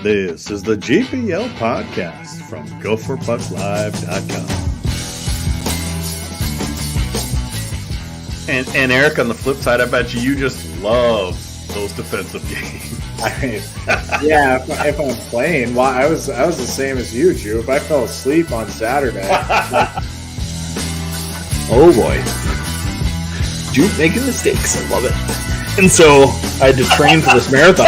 This is the GPL podcast from GopherPuckLive.com. And Eric, on the flip side, I bet you just love those defensive games. I mean, yeah, if I'm playing, well, I was the same as you, Jupe. I fell asleep on Saturday. Oh boy, Jupe making mistakes. I love it. And so I had to train for this marathon.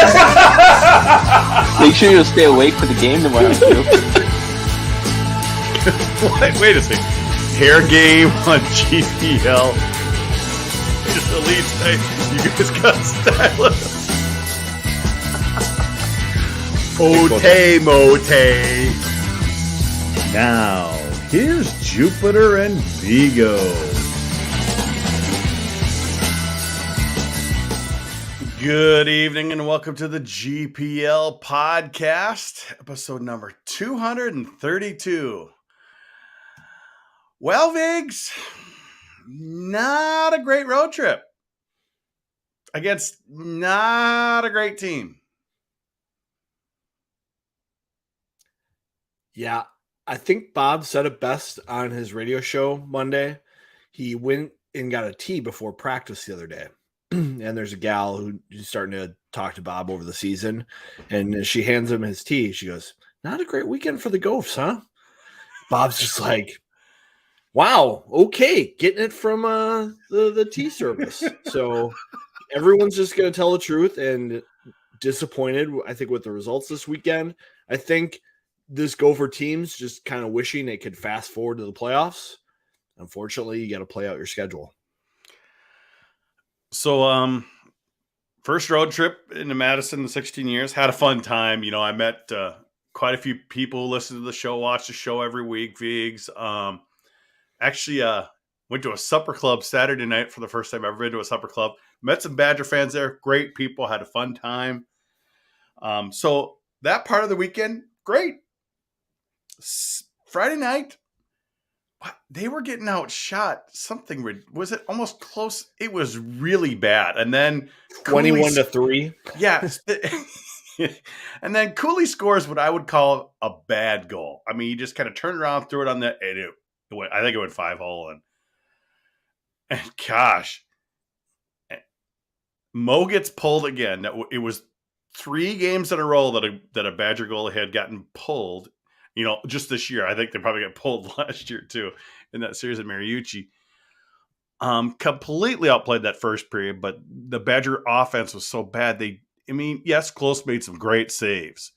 Make sure you stay awake for the game tomorrow, Jupe. Wait a second. Hair game on GPL. Just at least you guys got stylist. Mote. Now, here's Jupiter and Vigo. Good evening and welcome to the GPL podcast, episode number 232. Well, Viggs, not a great road trip against not a great team. Yeah, I think Bob said it best on his radio show Monday. He went and got a tea before practice the other day. And there's a gal who's starting to talk to Bob over the season. And as she hands him his tea, she goes, "Not a great weekend for the Gophs, huh?" Bob's just like, wow, okay, getting it from the tea service. So everyone's just going to tell the truth and disappointed, I think, with the results this weekend. I think this Gopher team's just kind of wishing they could fast forward to the playoffs. Unfortunately, you got to play out your schedule. So, first road trip into Madison in 16 years. Had a fun time. You know, I met quite a few people who listen to the show, watch the show every week, Viggs. Actually, went to a supper club Saturday night for the first time I've ever been to a supper club. Met some Badger fans there. Great people. Had a fun time. So that part of the weekend, great. Friday night, they were getting outshot. Something was it almost close? It was really bad. And then 21-3. Yes. And then Cooley scores what I would call a bad goal. I mean, he just kind of turned around, threw it on the, and it went, I think it went 5-hole. And gosh, Mo gets pulled again. It was 3 games in a row that a Badger goal had gotten pulled. You know, just this year. I think they probably got pulled last year, too, in that series at Mariucci. Completely outplayed that first period, but the Badger offense was so bad. Yes, Close made some great saves.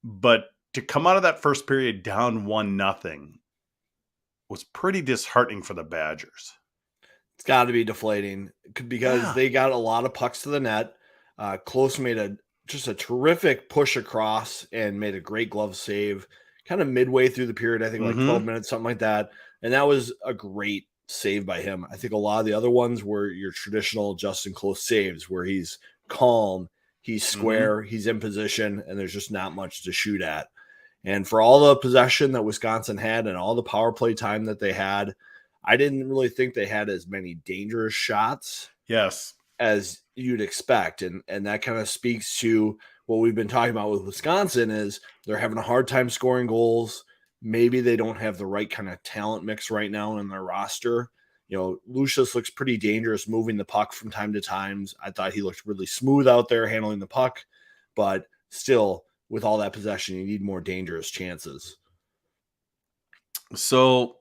But to come out of that first period down 1-0 was pretty disheartening for the Badgers. It's got to be deflating because they got a lot of pucks to the net. Close made just a terrific push across and made a great glove save kind of midway through the period. I think like 12 minutes, something like that. And that was a great save by him. I think a lot of the other ones were your traditional Justin Close saves where he's calm, he's square, he's in position, and there's just not much to shoot at. And for all the possession that Wisconsin had and all the power play time that they had, I didn't really think they had as many dangerous shots. Yes. As you'd expect. And that kind of speaks to what we've been talking about with Wisconsin is they're having a hard time scoring goals. Maybe they don't have the right kind of talent mix right now in their roster. You know, Lucius looks pretty dangerous moving the puck from time to time. I thought he looked really smooth out there handling the puck, but still with all that possession, you need more dangerous chances. So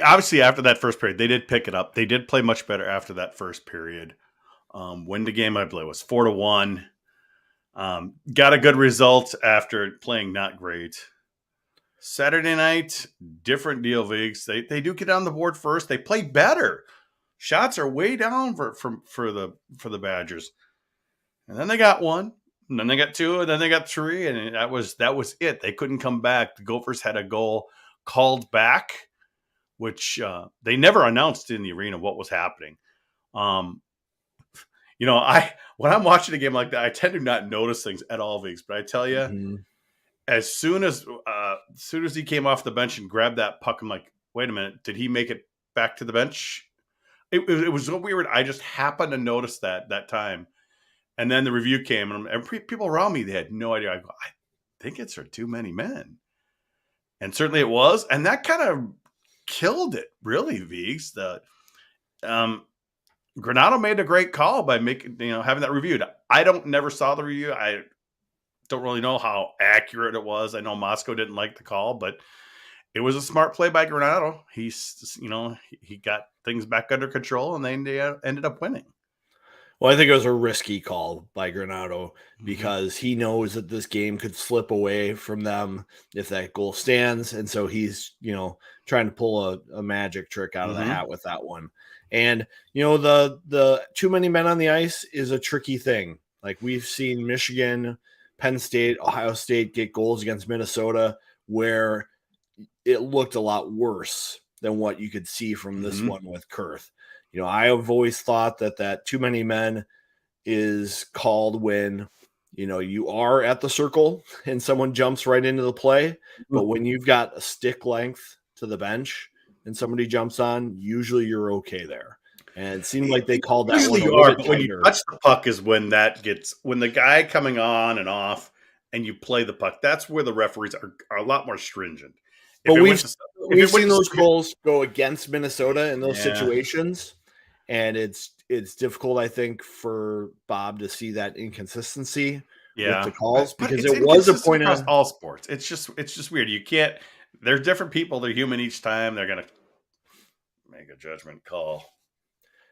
obviously after that first period, they did pick it up. They did play much better after that first period. Win the game, I believe, was 4-1. Got a good result after playing not great. Saturday night, different deal, Viggs. They do get on the board first. They play better. Shots are way down for the Badgers. And then they got 1, and then they got 2, and then they got 3, and that was it. They couldn't come back. The Gophers had a goal called back, which they never announced in the arena what was happening. You know, when I'm watching a game like that, I tend to not notice things at all, Viggs. But I tell you, as soon as he came off the bench and grabbed that puck, I'm like, wait a minute, did he make it back to the bench? It was so weird. I just happened to notice that time. And then the review came, and people around me, they had no idea. I go, I think it's for too many men. And certainly it was. And that kind of killed it, really, Viggs. Granado made a great call by having that reviewed. I never saw the review. I don't really know how accurate it was. I know Moscow didn't like the call, but it was a smart play by Granado. He got things back under control, and they ended up winning. Well, I think it was a risky call by Granado because he knows that this game could slip away from them if that goal stands. And so he's, trying to pull a magic trick out of the hat with that one. And, the too many men on the ice is a tricky thing. Like we've seen Michigan, Penn State, Ohio State get goals against Minnesota where it looked a lot worse than what you could see from this one with Kurth. I have always thought that too many men is called when, you are at the circle and someone jumps right into the play. But when you've got a stick length to the bench and somebody jumps on, usually you're okay there. And it seemed like they called that usually one. You are, but when you touch the puck is when when the guy coming on and off and you play the puck, that's where the referees are a lot more stringent. But we've seen those goals go against Minnesota in those situations. And it's difficult, I think, for Bob to see that inconsistency with the calls because it was a point across all sports. It's just weird. You can't. They're different people. They're human each time. They're gonna make a judgment call.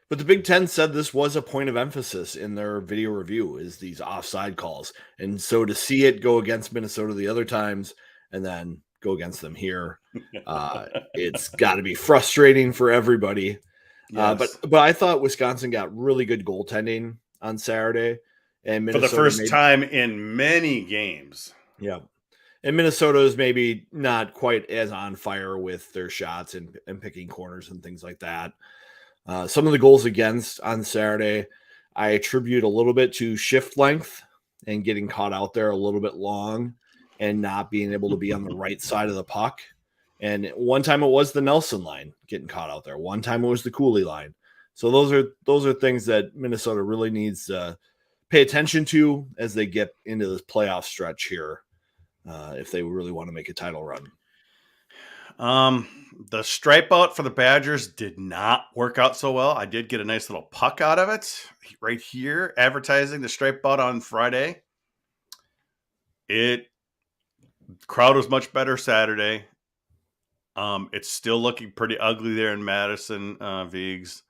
But the Big Ten said this was a point of emphasis in their video review is these offside calls, and so to see it go against Minnesota the other times and then go against them here, it's got to be frustrating for everybody. Yes. But I thought Wisconsin got really good goaltending on Saturday, and Minnesota for the first time in many games. Yeah, and Minnesota is maybe not quite as on fire with their shots and picking corners and things like that. Some of the goals against on Saturday, I attribute a little bit to shift length and getting caught out there a little bit long and not being able to be on the right side of the puck. And one time it was the Nelson line getting caught out there. One time it was the Cooley line. So those are things that Minnesota really needs to pay attention to as they get into this playoff stretch here, if they really want to make a title run. The stripe out for the Badgers did not work out so well. I did get a nice little puck out of it right here, advertising the stripe out on Friday. Crowd was much better Saturday. It's still looking pretty ugly there in Madison, Viggs.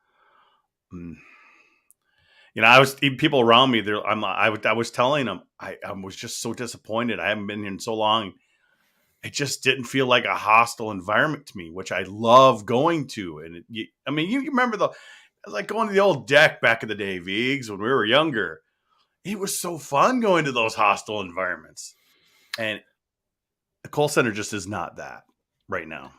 People around me there. I was telling them I was just so disappointed. I haven't been here in so long. It just didn't feel like a hostile environment to me, which I love going to. And you remember like going to the old deck back in the day, Viggs, when we were younger. It was so fun going to those hostile environments, and the Kohl Center just is not that right now.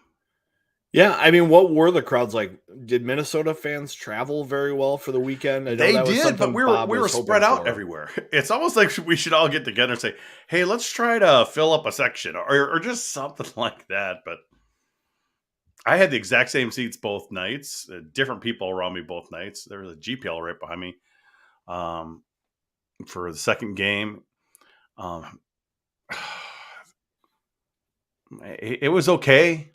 Yeah, I mean, what were the crowds like? Did Minnesota fans travel very well for the weekend? They did, but we were spread out everywhere. It's almost like we should all get together and say, hey, let's try to fill up a section or just something like that. But I had the exact same seats both nights, different people around me both nights. There was a GPL right behind me for the second game. It was okay.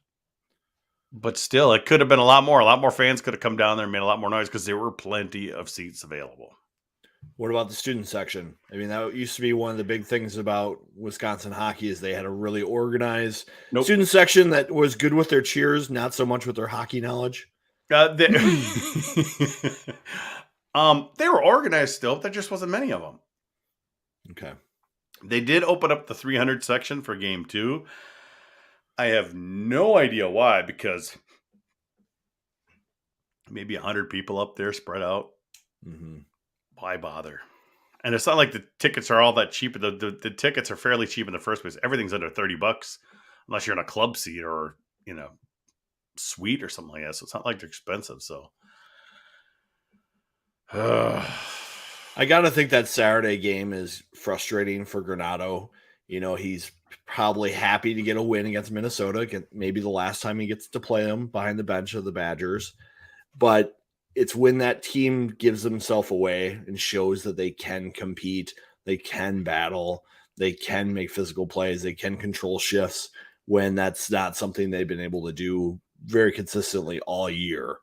But still, it could have been a lot more. A lot more fans could have come down there and made a lot more noise because there were plenty of seats available. What about the student section? I mean, that used to be one of the big things about Wisconsin hockey is they had a really organized student section that was good with their cheers, not so much with their hockey knowledge. They were organized still, but there just wasn't many of them. Okay. They did open up the 300 section for game 2. I have no idea why, because maybe 100 people up there spread out. Mm-hmm. Why bother? And it's not like the tickets are all that cheap. The tickets are fairly cheap in the first place. Everything's under $30 unless you're in a club seat or, suite or something like that. So it's not like they're expensive. So I got to think that Saturday game is frustrating for Granado. He's probably happy to get a win against Minnesota. Maybe the last time he gets to play them behind the bench of the Badgers. But it's when that team gives themselves away and shows that they can compete, they can battle, they can make physical plays, they can control shifts, when that's not something they've been able to do very consistently all year.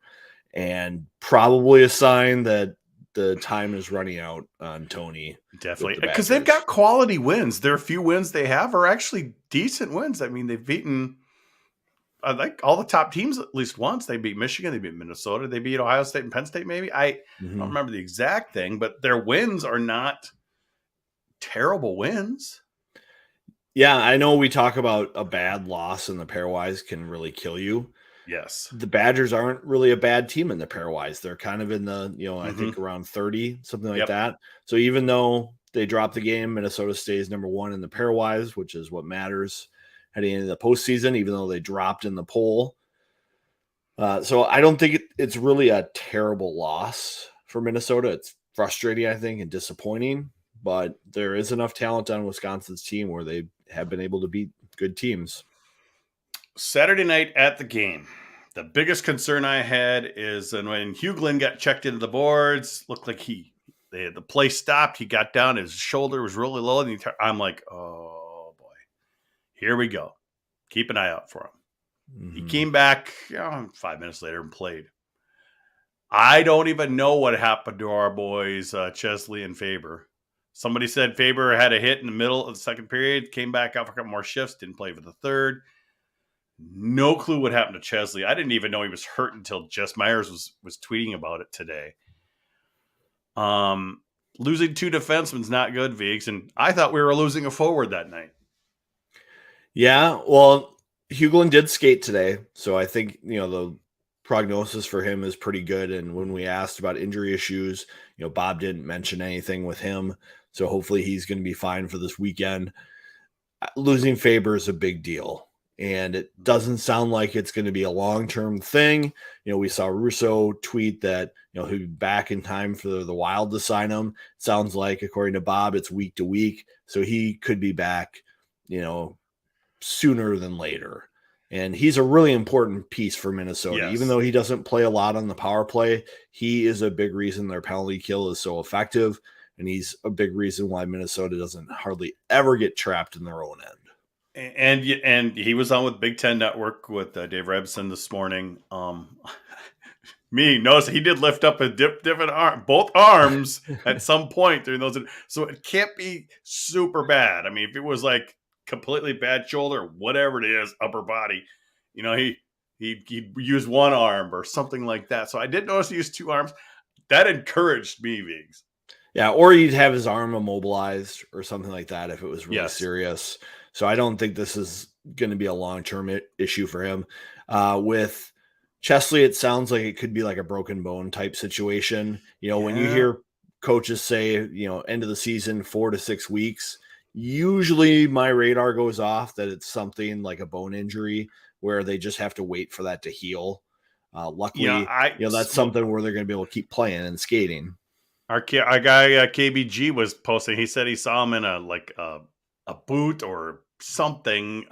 And probably a sign that the time is running out on Tony. Definitely, because they've got quality wins. There are few wins they have are actually decent wins. I mean, they've beaten like all the top teams at least once. They beat Michigan, they beat Minnesota, they beat Ohio State and Penn State. Maybe I don't remember the exact thing, but their wins are not terrible wins. Yeah, I know we talk about a bad loss in the pairwise can really kill you. Yes. The Badgers aren't really a bad team in the pairwise. They're kind of in the, I think around 30, something like that. So even though they dropped the game, Minnesota stays number 1 in the pairwise, which is what matters heading into the postseason, even though they dropped in the poll. So I don't think it's really a terrible loss for Minnesota. It's frustrating, I think, and disappointing, but there is enough talent on Wisconsin's team where they have been able to beat good teams. Saturday night at the game, the biggest concern I had is when Hughlin got checked into the boards, looked like the play stopped. He got down, his shoulder was really low, and I'm like, oh boy, here we go. Keep an eye out for him. He came back 5 minutes later and played. I don't even know what happened to our boys, Chesley and Faber. Somebody said Faber had a hit in the middle of the second period, came back out for a couple more shifts, didn't play for the third. No clue what happened to Chesley. I didn't even know he was hurt until Jess Myers was tweeting about it today. Losing 2 defensemen's not good, Viggs, and I thought we were losing a forward that night. Yeah, well, Hughlin did skate today, so I think the prognosis for him is pretty good. And when we asked about injury issues, Bob didn't mention anything with him, so hopefully he's going to be fine for this weekend. Losing Faber is a big deal, and it doesn't sound like it's going to be a long-term thing. We saw Russo tweet that he'll be back in time for the Wild to sign him. It sounds like, according to Bob, it's week to week, so he could be back sooner than later. And he's a really important piece for Minnesota. Yes. Even though he doesn't play a lot on the power play, he is a big reason their penalty kill is so effective. And he's a big reason why Minnesota doesn't hardly ever get trapped in their own end. And he was on with Big Ten Network with Dave Rebson this morning. Notice he did lift up a different arm, both arms at some point during those. So it can't be super bad. I mean, if it was like completely bad shoulder, whatever it is, upper body, he used one arm or something like that. So I did notice he used 2 arms. That encouraged me, Viggs. Yeah, or he'd have his arm immobilized or something like that if it was really serious. So I don't think this is going to be a long-term issue for him. With Chesley, it sounds like it could be like a broken bone type situation. When you hear coaches say, end of the season, 4 to 6 weeks, usually my radar goes off that it's something like a bone injury where they just have to wait for that to heal. Luckily, that's something where they're going to be able to keep playing and skating. Our guy KBG was posting. He said he saw him in a boot or something.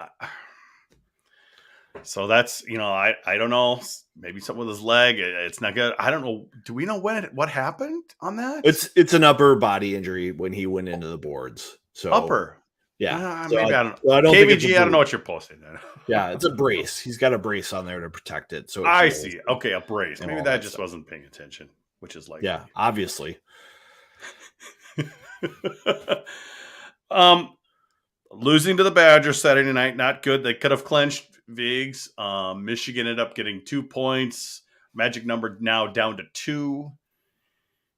So that's I don't know. Maybe something with his leg. It's not good. I don't know. Do we know what happened on that? It's an upper body injury when he went into the boards. So upper, yeah. Maybe I don't know. I don't KBG, I don't know what you're posting there. Yeah, it's a brace. He's got a brace on there to protect it. So I see. Okay, a brace. Maybe that just wasn't paying attention, which is like obviously. Losing to the Badgers Saturday night, not good. They could have clinched, Viggs. Michigan ended up getting 2 points. Magic number now down to 2.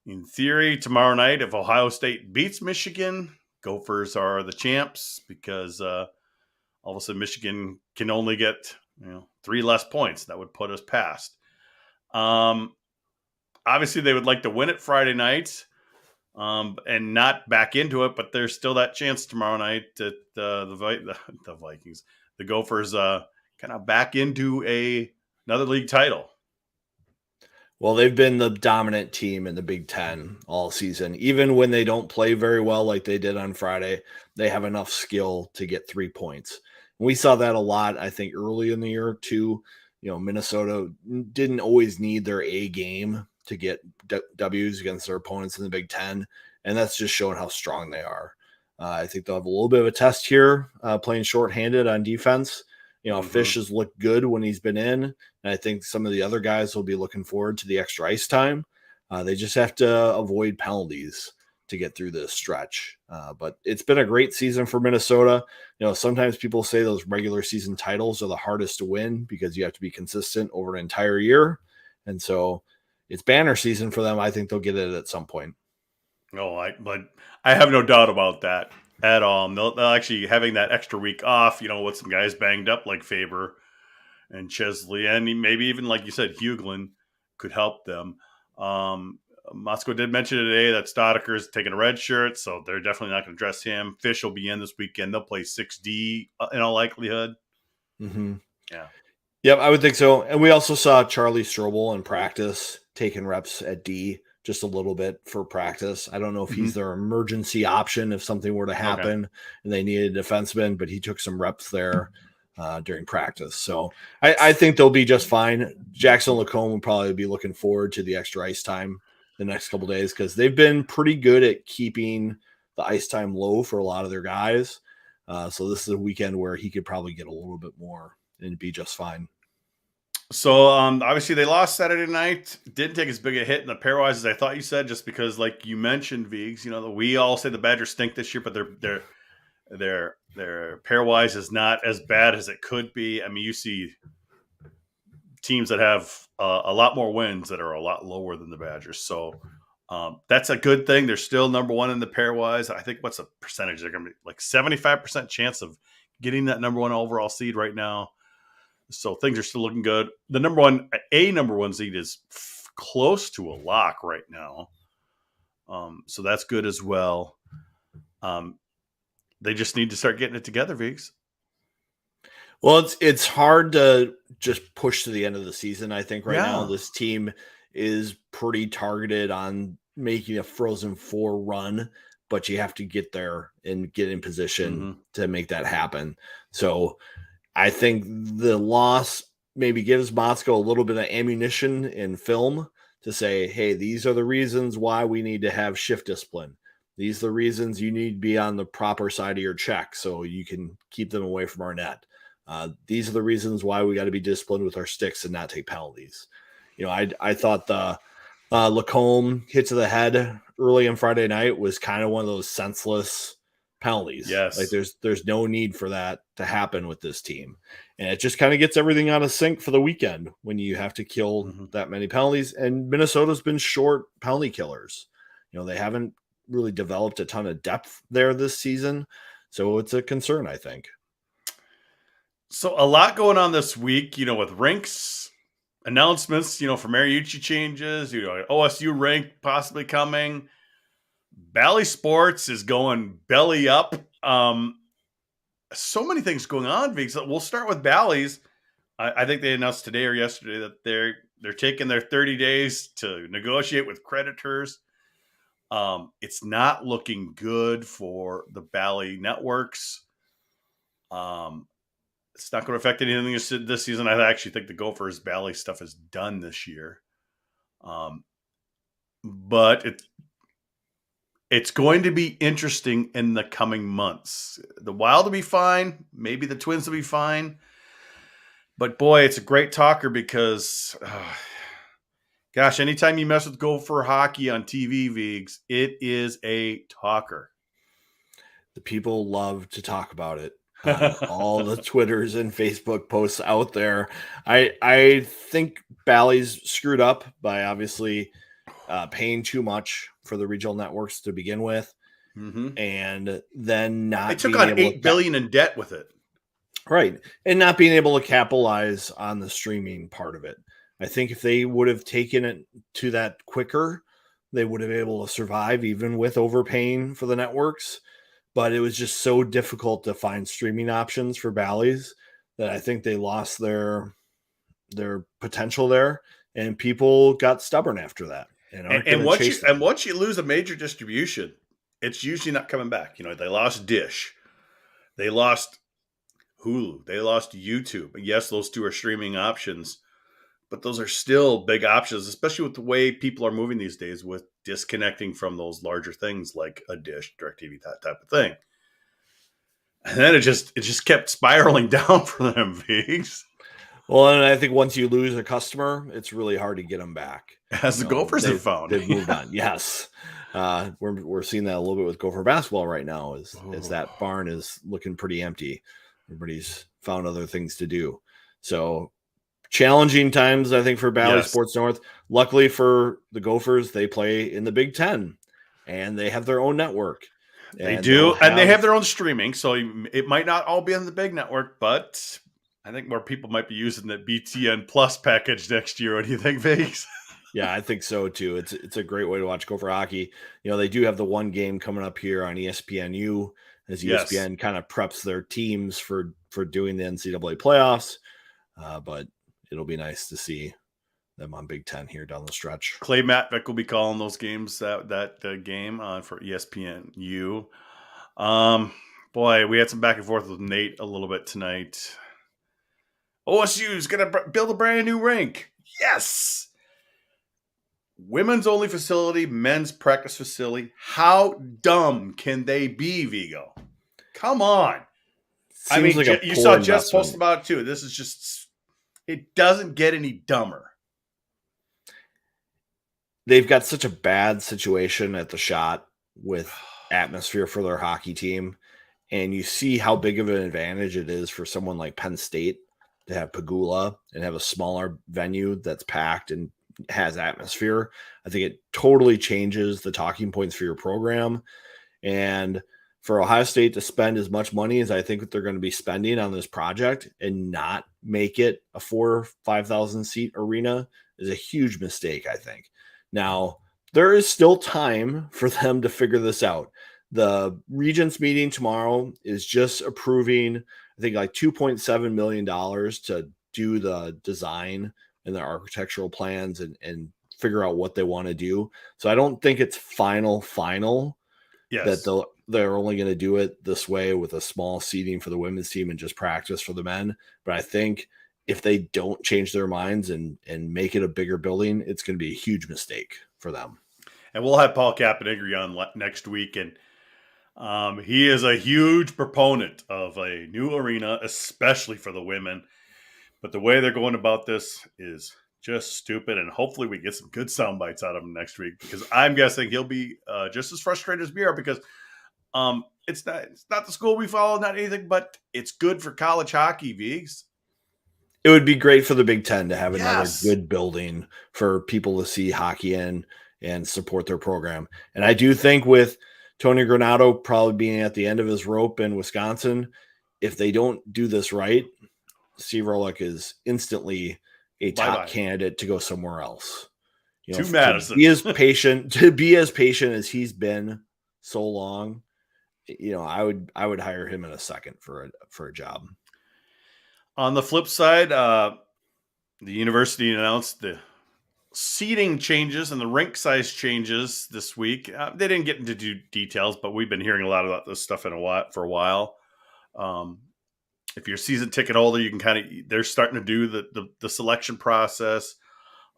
In theory, tomorrow night, if Ohio State beats Michigan, Gophers are the champs because all of a sudden Michigan can only get 3 less points. That would put us past. Obviously, they would like to win it Friday night. And not back into it, but there's still that chance tomorrow night that the Vikings, the Gophers, kind of back into another league title. Well, they've been the dominant team in the Big Ten all season. Even when they don't play very well like they did on Friday, they have enough skill to get 3 points. And we saw that a lot, I think, early in the year too. Minnesota didn't always need their A game to get W's against their opponents in the Big Ten, and that's just showing how strong they are. I think they'll have a little bit of a test here, playing shorthanded on defense. Fish has looked good when he's been in, and I think some of the other guys will be looking forward to the extra ice time. They just have to avoid penalties to get through this stretch. But it's been a great season for Minnesota. Sometimes people say those regular season titles are the hardest to win because you have to be consistent over an entire year. And so it's banner season for them. I think they'll get it at some point. But I have no doubt about that at all. They'll actually having that extra week off, with some guys banged up like Faber and Chesley, and maybe even, like you said, Hughlin could help them. Moscow did mention today that Stoddard's taking a red shirt, so they're definitely not going to dress him. Fish will be in this weekend. They'll play 6D in all likelihood. Mm-hmm. Yeah. Yep, I would think so. And we also saw Charlie Strobel in practice taking reps at D just a little bit for practice. I don't know if he's their emergency option if something were to happen and they needed a defenseman, but he took some reps there during practice. So I think they'll be just fine. Jackson Lacombe will probably be looking forward to the extra ice time the next couple of days because they've been pretty good at keeping the ice time low for a lot of their guys. So this is a weekend where he could probably get a little bit more and be just fine. So obviously they lost Saturday night. Didn't take as big a hit in the pairwise as I thought you said, just because, like you mentioned, Viggs, we all say the Badgers stink this year, but their pairwise is not as bad as it could be. I mean, you see teams that have a lot more wins that are a lot lower than the Badgers. So that's a good thing. They're still number one in the pairwise. I think what's the percentage? They're going to be like 75% chance of getting that number one overall seed right now. So things are still looking good. The number one seed is close to a lock right now. So that's good as well. They just need to start getting it together, Viggs. Well, it's hard to just push to the end of the season. I think now this team is pretty targeted on making a Frozen Four run, but you have to get there and get in position to make that happen. So I think the loss maybe gives Moscow a little bit of ammunition in film to say, hey, these are the reasons why we need to have shift discipline. These are the reasons you need to be on the proper side of your check so you can keep them away from our net. These are the reasons why we got to be disciplined with our sticks and not take penalties. I thought the Lacombe hit to the head early on Friday night was kind of one of those senseless penalties. Yes. Like there's no need for that to happen with this team. And it just kind of gets everything out of sync for the weekend when you have to kill that many penalties. And Minnesota's been short penalty killers. They haven't really developed a ton of depth there this season. So it's a concern, I think. So a lot going on this week, with rinks announcements, for Mariucci changes, OSU rank possibly coming. Bally Sports is going belly up. So many things going on, Viggs. We'll start with Bally's. I think they announced today or yesterday that they're taking their 30 days to negotiate with creditors. It's not looking good for the Bally networks. It's not going to affect anything this season. I actually think the Gophers Bally stuff is done this year. But it's going to be interesting in the coming months. The Wild will be fine. Maybe the Twins will be fine. But boy, it's a great talker because, gosh, anytime you mess with Gopher hockey on TV, Viggs, it is a talker. The people love to talk about it. All the Twitters and Facebook posts out there. I think Bally's screwed up by obviously paying too much for the regional networks to begin with, and then not. They took on $8 billion in debt with it, right? And not being able to capitalize on the streaming part of it. I think if they would have taken it to that quicker, they would have been able to survive even with overpaying for the networks. But it was just so difficult to find streaming options for Bally's that I think they lost their potential there, and people got stubborn after that. And once you lose a major distribution, it's usually not coming back. They lost Dish, they lost Hulu, they lost YouTube. And yes, those two are streaming options, but those are still big options, especially with the way people are moving these days with disconnecting from those larger things like a Dish, DirecTV, that type of thing. And then it just kept spiraling down for them, Viggs. Well, and I think once you lose a customer, it's really hard to get them back. As the Gophers have found. They've moved on. Yes. We're seeing that a little bit with Gopher basketball right now as that barn is looking pretty empty. Everybody's found other things to do. So challenging times, I think, for Valley Sports North. Luckily for the Gophers, they play in the Big Ten and they have their own network. They do, and they have their own streaming, so it might not all be on the big network, but I think more people might be using the BTN Plus package next year. What do you think, Viggs? Yeah, I think so too. It's a great way to watch Gopher hockey. You know, they do have the one game coming up here on ESPNU as ESPN kind of preps their teams for doing the NCAA playoffs, but it'll be nice to see them on Big Ten here down the stretch. Clay Matvick will be calling those games, that game for ESPNU. Boy, we had some back and forth with Nate a little bit tonight. OSU is going to build a brand new rink. Yes. Women's only facility, men's practice facility. How dumb can they be, Vigo? Come on. I mean, like you saw Jess post about it too. This is just, it doesn't get any dumber. They've got such a bad situation at the Shot with atmosphere for their hockey team. And you see how big of an advantage it is for someone like Penn State to have Pagula and have a smaller venue that's packed and has atmosphere. I think it totally changes the talking points for your program. And for Ohio State to spend as much money as I think that they're going to be spending on this project and not make it a 4,000 or 5,000 seat arena is a huge mistake, I think. Now, there is still time for them to figure this out. The Regents meeting tomorrow is just approving, I think, like $2.7 million to do the design and the architectural plans and figure out what they want to do. So I don't think it's final that they're only going to do it this way with a small seating for the women's team and just practice for the men. But I think if they don't change their minds and make it a bigger building, it's going to be a huge mistake for them. And we'll have Paul Capinigri on next week. And he is a huge proponent of a new arena, especially for the women. But the way they're going about this is just stupid. And hopefully we get some good sound bites out of him next week, because I'm guessing he'll be just as frustrated as we are, because it's not the school we follow, not anything, but it's good for college hockey, Viggs. It would be great for the Big Ten to have another good building for people to see hockey in and support their program. And I do think with Tony Granato probably being at the end of his rope in Wisconsin, if they don't do this right, Steve Rowlick is instantly a top candidate to go somewhere else. You know, to Madison. To be as patient as he's been so long, you know, I would hire him in a second for a job. On the flip side, the university announced the seating changes and the rink size changes this week. They didn't get into details, but we've been hearing a lot about this stuff for a while. If you're a season ticket holder, you can they're starting to do the selection process.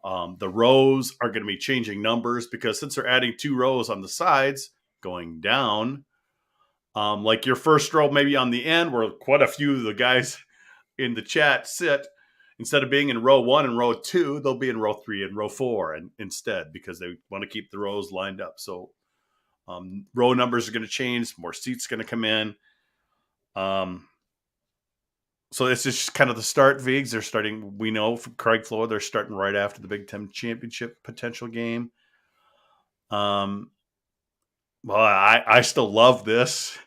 The rows are going to be changing numbers, because since they're adding 2 rows on the sides going down, like your first row maybe on the end, where quite a few of the guys in the chat sit, instead of being in row 1 and row 2, they'll be in row 3 and row 4 instead, because they want to keep the rows lined up. So row numbers are going to change, more seats going to come in. So it's just kind of the start, Viggs. They're starting, we know from Craig Floyd, they're starting right after the Big Ten championship potential game. Well, I still love this.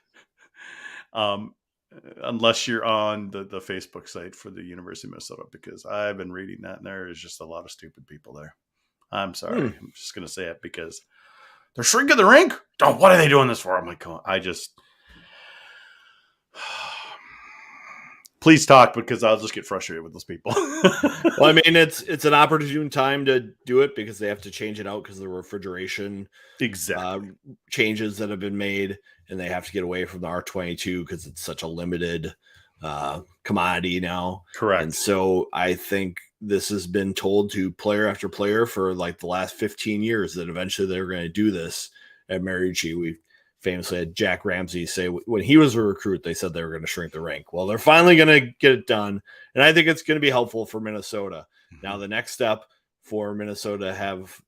Unless you're on the Facebook site for the University of Minnesota, because I've been reading that, and there is just a lot of stupid people there. I'm sorry. I'm just going to say it, because they're shrinking the rink. What are they doing this for? I'm like, please talk, because I'll just get frustrated with those people. Well, I mean, it's an opportune time to do it, because they have to change it out because of the refrigeration changes that have been made, and they have to get away from the R22 because it's such a limited commodity now. Correct. And so I think this has been told to player after player for like the last 15 years that eventually they're going to do this at Mariucci. We famously had Jack Ramsey say when he was a recruit, they said they were going to shrink the rink. Well, they're finally going to get it done. And I think it's going to be helpful for Minnesota. Now, the next step for Minnesota to have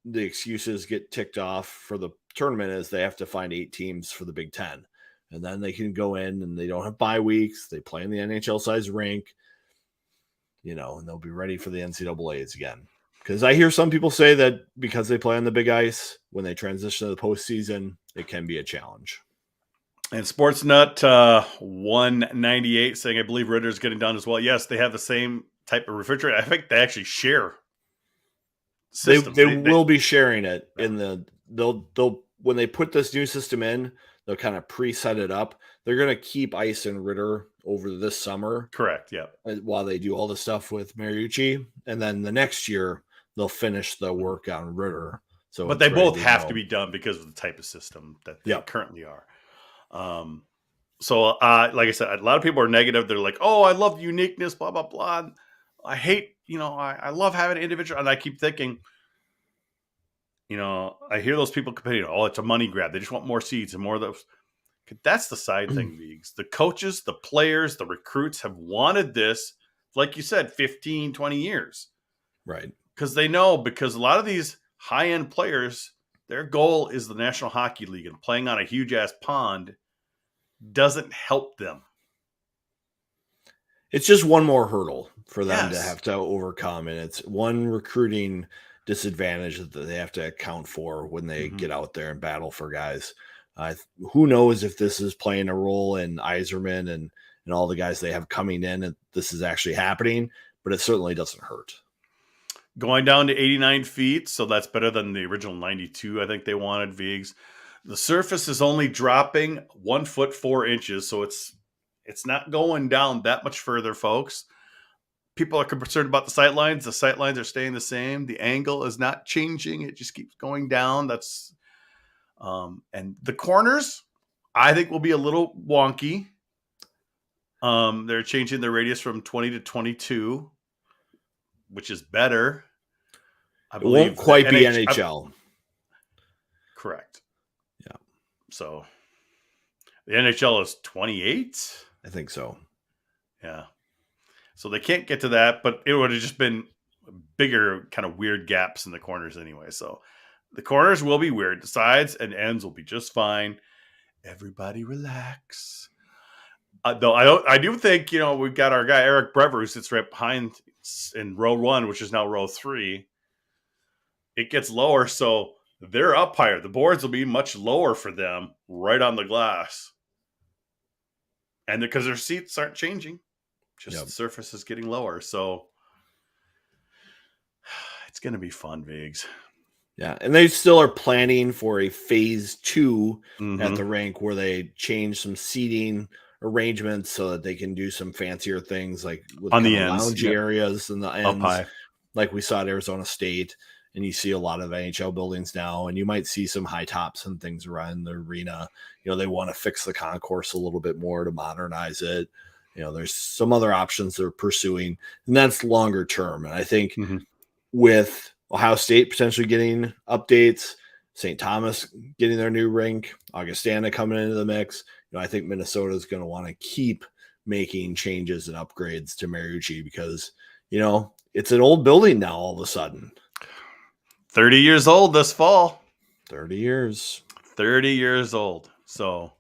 the excuses get ticked off for the tournament is they have to find 8 teams for the Big Ten. And then they can go in and they don't have bye weeks. They play in the NHL size rink, and they'll be ready for the NCAAs again. Because I hear some people say that because they play on the big ice, when they transition to the postseason, it can be a challenge. And Sportsnut 198 saying, I believe Ritter's getting done as well. Yes, they have the same type of refrigerator. I think they actually share systems. They will be sharing it they'll when they put this new system in, they'll kind of preset it up. They're going to keep Ice and Ritter over this summer. Correct. Yeah. While they do all the stuff with Mariucci. And then the next year they'll finish the work on Ritter. But they both have to be done because of the type of system that they currently are. So like I said, a lot of people are negative. They're like, oh, I love the uniqueness, blah, blah, blah. I hate, I love having an individual. And I keep thinking, I hear those people complaining, oh, it's a money grab. They just want more seats and more of those. That's the side thing, Viggs. The coaches, the players, the recruits have wanted this, like you said, 15, 20 years. Right. Because they know, because a lot of these high-end players, their goal is the National Hockey League, and playing on a huge-ass pond doesn't help them. It's just one more hurdle for them to have to overcome, and it's one recruiting disadvantage that they have to account for when they get out there and battle for guys. Who knows if this is playing a role in Yzerman and all the guys they have coming in, and this is actually happening, but it certainly doesn't hurt. Going down to 89 feet, so that's better than the original 92 I think they wanted, Viggs. The surface is only dropping 1 foot 4 inches, so it's not going down that much further, folks. People are concerned about the sight lines. The sight lines are staying the same. The angle is not changing. It just keeps going down. That's and the corners, I think, will be a little wonky. They're changing the radius from 20 to 22, which is better. I believe it won't quite be NHL. Correct. Yeah. So the NHL is 28? I think so. Yeah. So they can't get to that, but it would have just been bigger, kind of weird gaps in the corners anyway. So the corners will be weird. The sides and ends will be just fine. Everybody relax. Though I do think, we've got our guy, Eric Brever, who sits right behind in row 1, which is now row 3. It gets lower, so they're up higher. The boards will be much lower for them, right on the glass. And because their seats aren't changing, just the surface is getting lower. So it's going to be fun, Viggs. Yeah, and they still are planning for a phase 2 at the rink where they change some seating arrangements so that they can do some fancier things like with on the ends, lounge areas and the ends, up high, like we saw at Arizona State. And you see a lot of NHL buildings now, and you might see some high tops and things around the arena. They want to fix the concourse a little bit more to modernize it. There's some other options they're pursuing, and that's longer term. And I think with Ohio State potentially getting updates, St. Thomas getting their new rink, Augustana coming into the mix, I think Minnesota is going to want to keep making changes and upgrades to Mariucci because, it's an old building now all of a sudden. 30 years old this fall. 30 years. 30 years old. So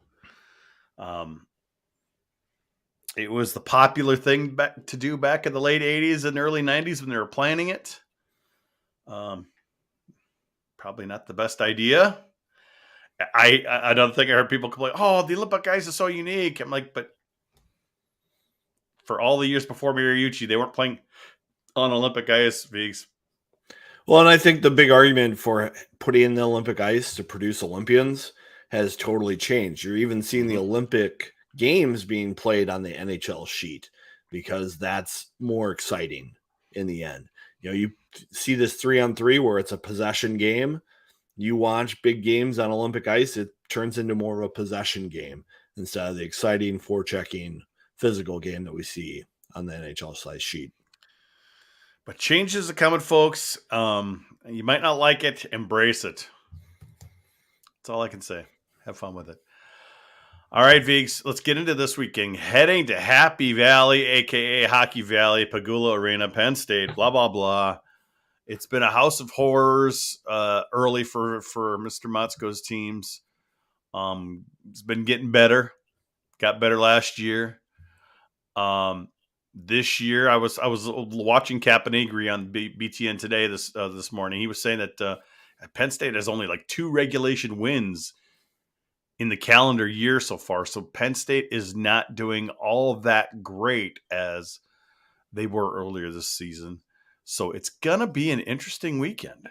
it was the popular thing to do back in the late 80s and early 90s when they were planning it. Probably not the best idea. Another thing I heard people complain, oh, the Olympic ice is so unique. I'm like, but for all the years before Mariucci, they weren't playing on Olympic ice, Viggs. Well, and I think the big argument for putting in the Olympic ice to produce Olympians has totally changed. You're even seeing the Olympic games being played on the NHL sheet because that's more exciting in the end. You see this 3-on-3 where it's a possession game. You watch big games on Olympic ice, it turns into more of a possession game instead of the exciting forechecking physical game that we see on the NHL size sheet. But changes are coming, folks. You might not like it. Embrace it. That's all I can say. Have fun with it. All right, Vigs, let's get into this weekend. Heading to Happy Valley, a.k.a. Hockey Valley, Pagula Arena, Penn State, blah, blah, blah. It's been a house of horrors early for Mr. Motzko's teams. It's been getting better. Got better last year. This year, I was watching Caponegri on BTN today this morning. He was saying that Penn State has only like 2 regulation wins in the calendar year so far. So Penn State is not doing all that great as they were earlier this season. So it's going to be an interesting weekend.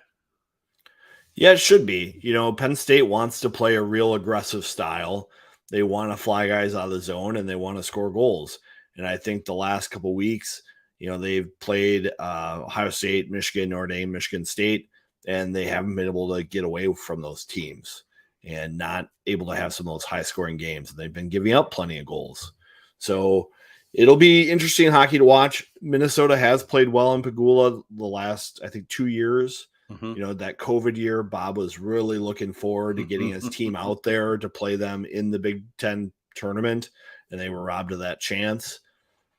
Yeah, it should be. Penn State wants to play a real aggressive style. They want to fly guys out of the zone and they want to score goals. And I think the last couple of weeks, they've played Ohio State, Michigan, Notre Dame, Michigan State, and they haven't been able to get away from those teams and not able to have some of those high-scoring games. And they've been giving up plenty of goals. So it'll be interesting hockey to watch. Minnesota has played well in Pagula the last, I think, 2 years. Mm-hmm. That COVID year, Bob was really looking forward to getting his team out there to play them in the Big Ten tournament, and they were robbed of that chance.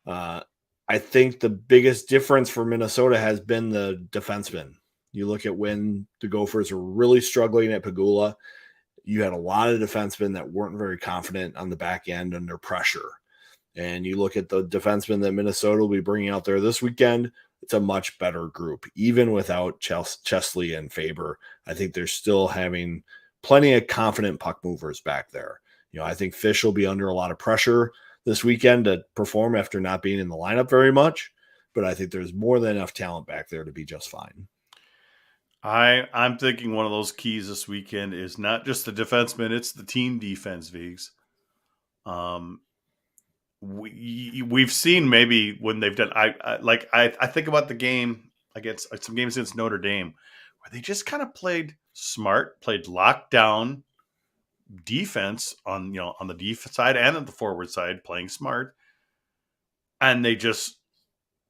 I think the biggest difference for Minnesota has been the defensemen. You look at when the Gophers were really struggling at Pagula, you had a lot of defensemen that weren't very confident on the back end under pressure. And you look at the defensemen that Minnesota will be bringing out there this weekend, it's a much better group. Even without Chesley and Faber, I think they're still having plenty of confident puck movers back there. I think Fish will be under a lot of pressure this weekend to perform after not being in the lineup very much, but I think there's more than enough talent back there to be just fine. I'm thinking one of those keys this weekend is not just the defenseman, it's the team defense, Vigs. We've seen maybe when they've done, I think about the game against some games against Notre Dame where they just kind of played smart, played lockdown defense on the defense side and on the forward side, playing smart, and they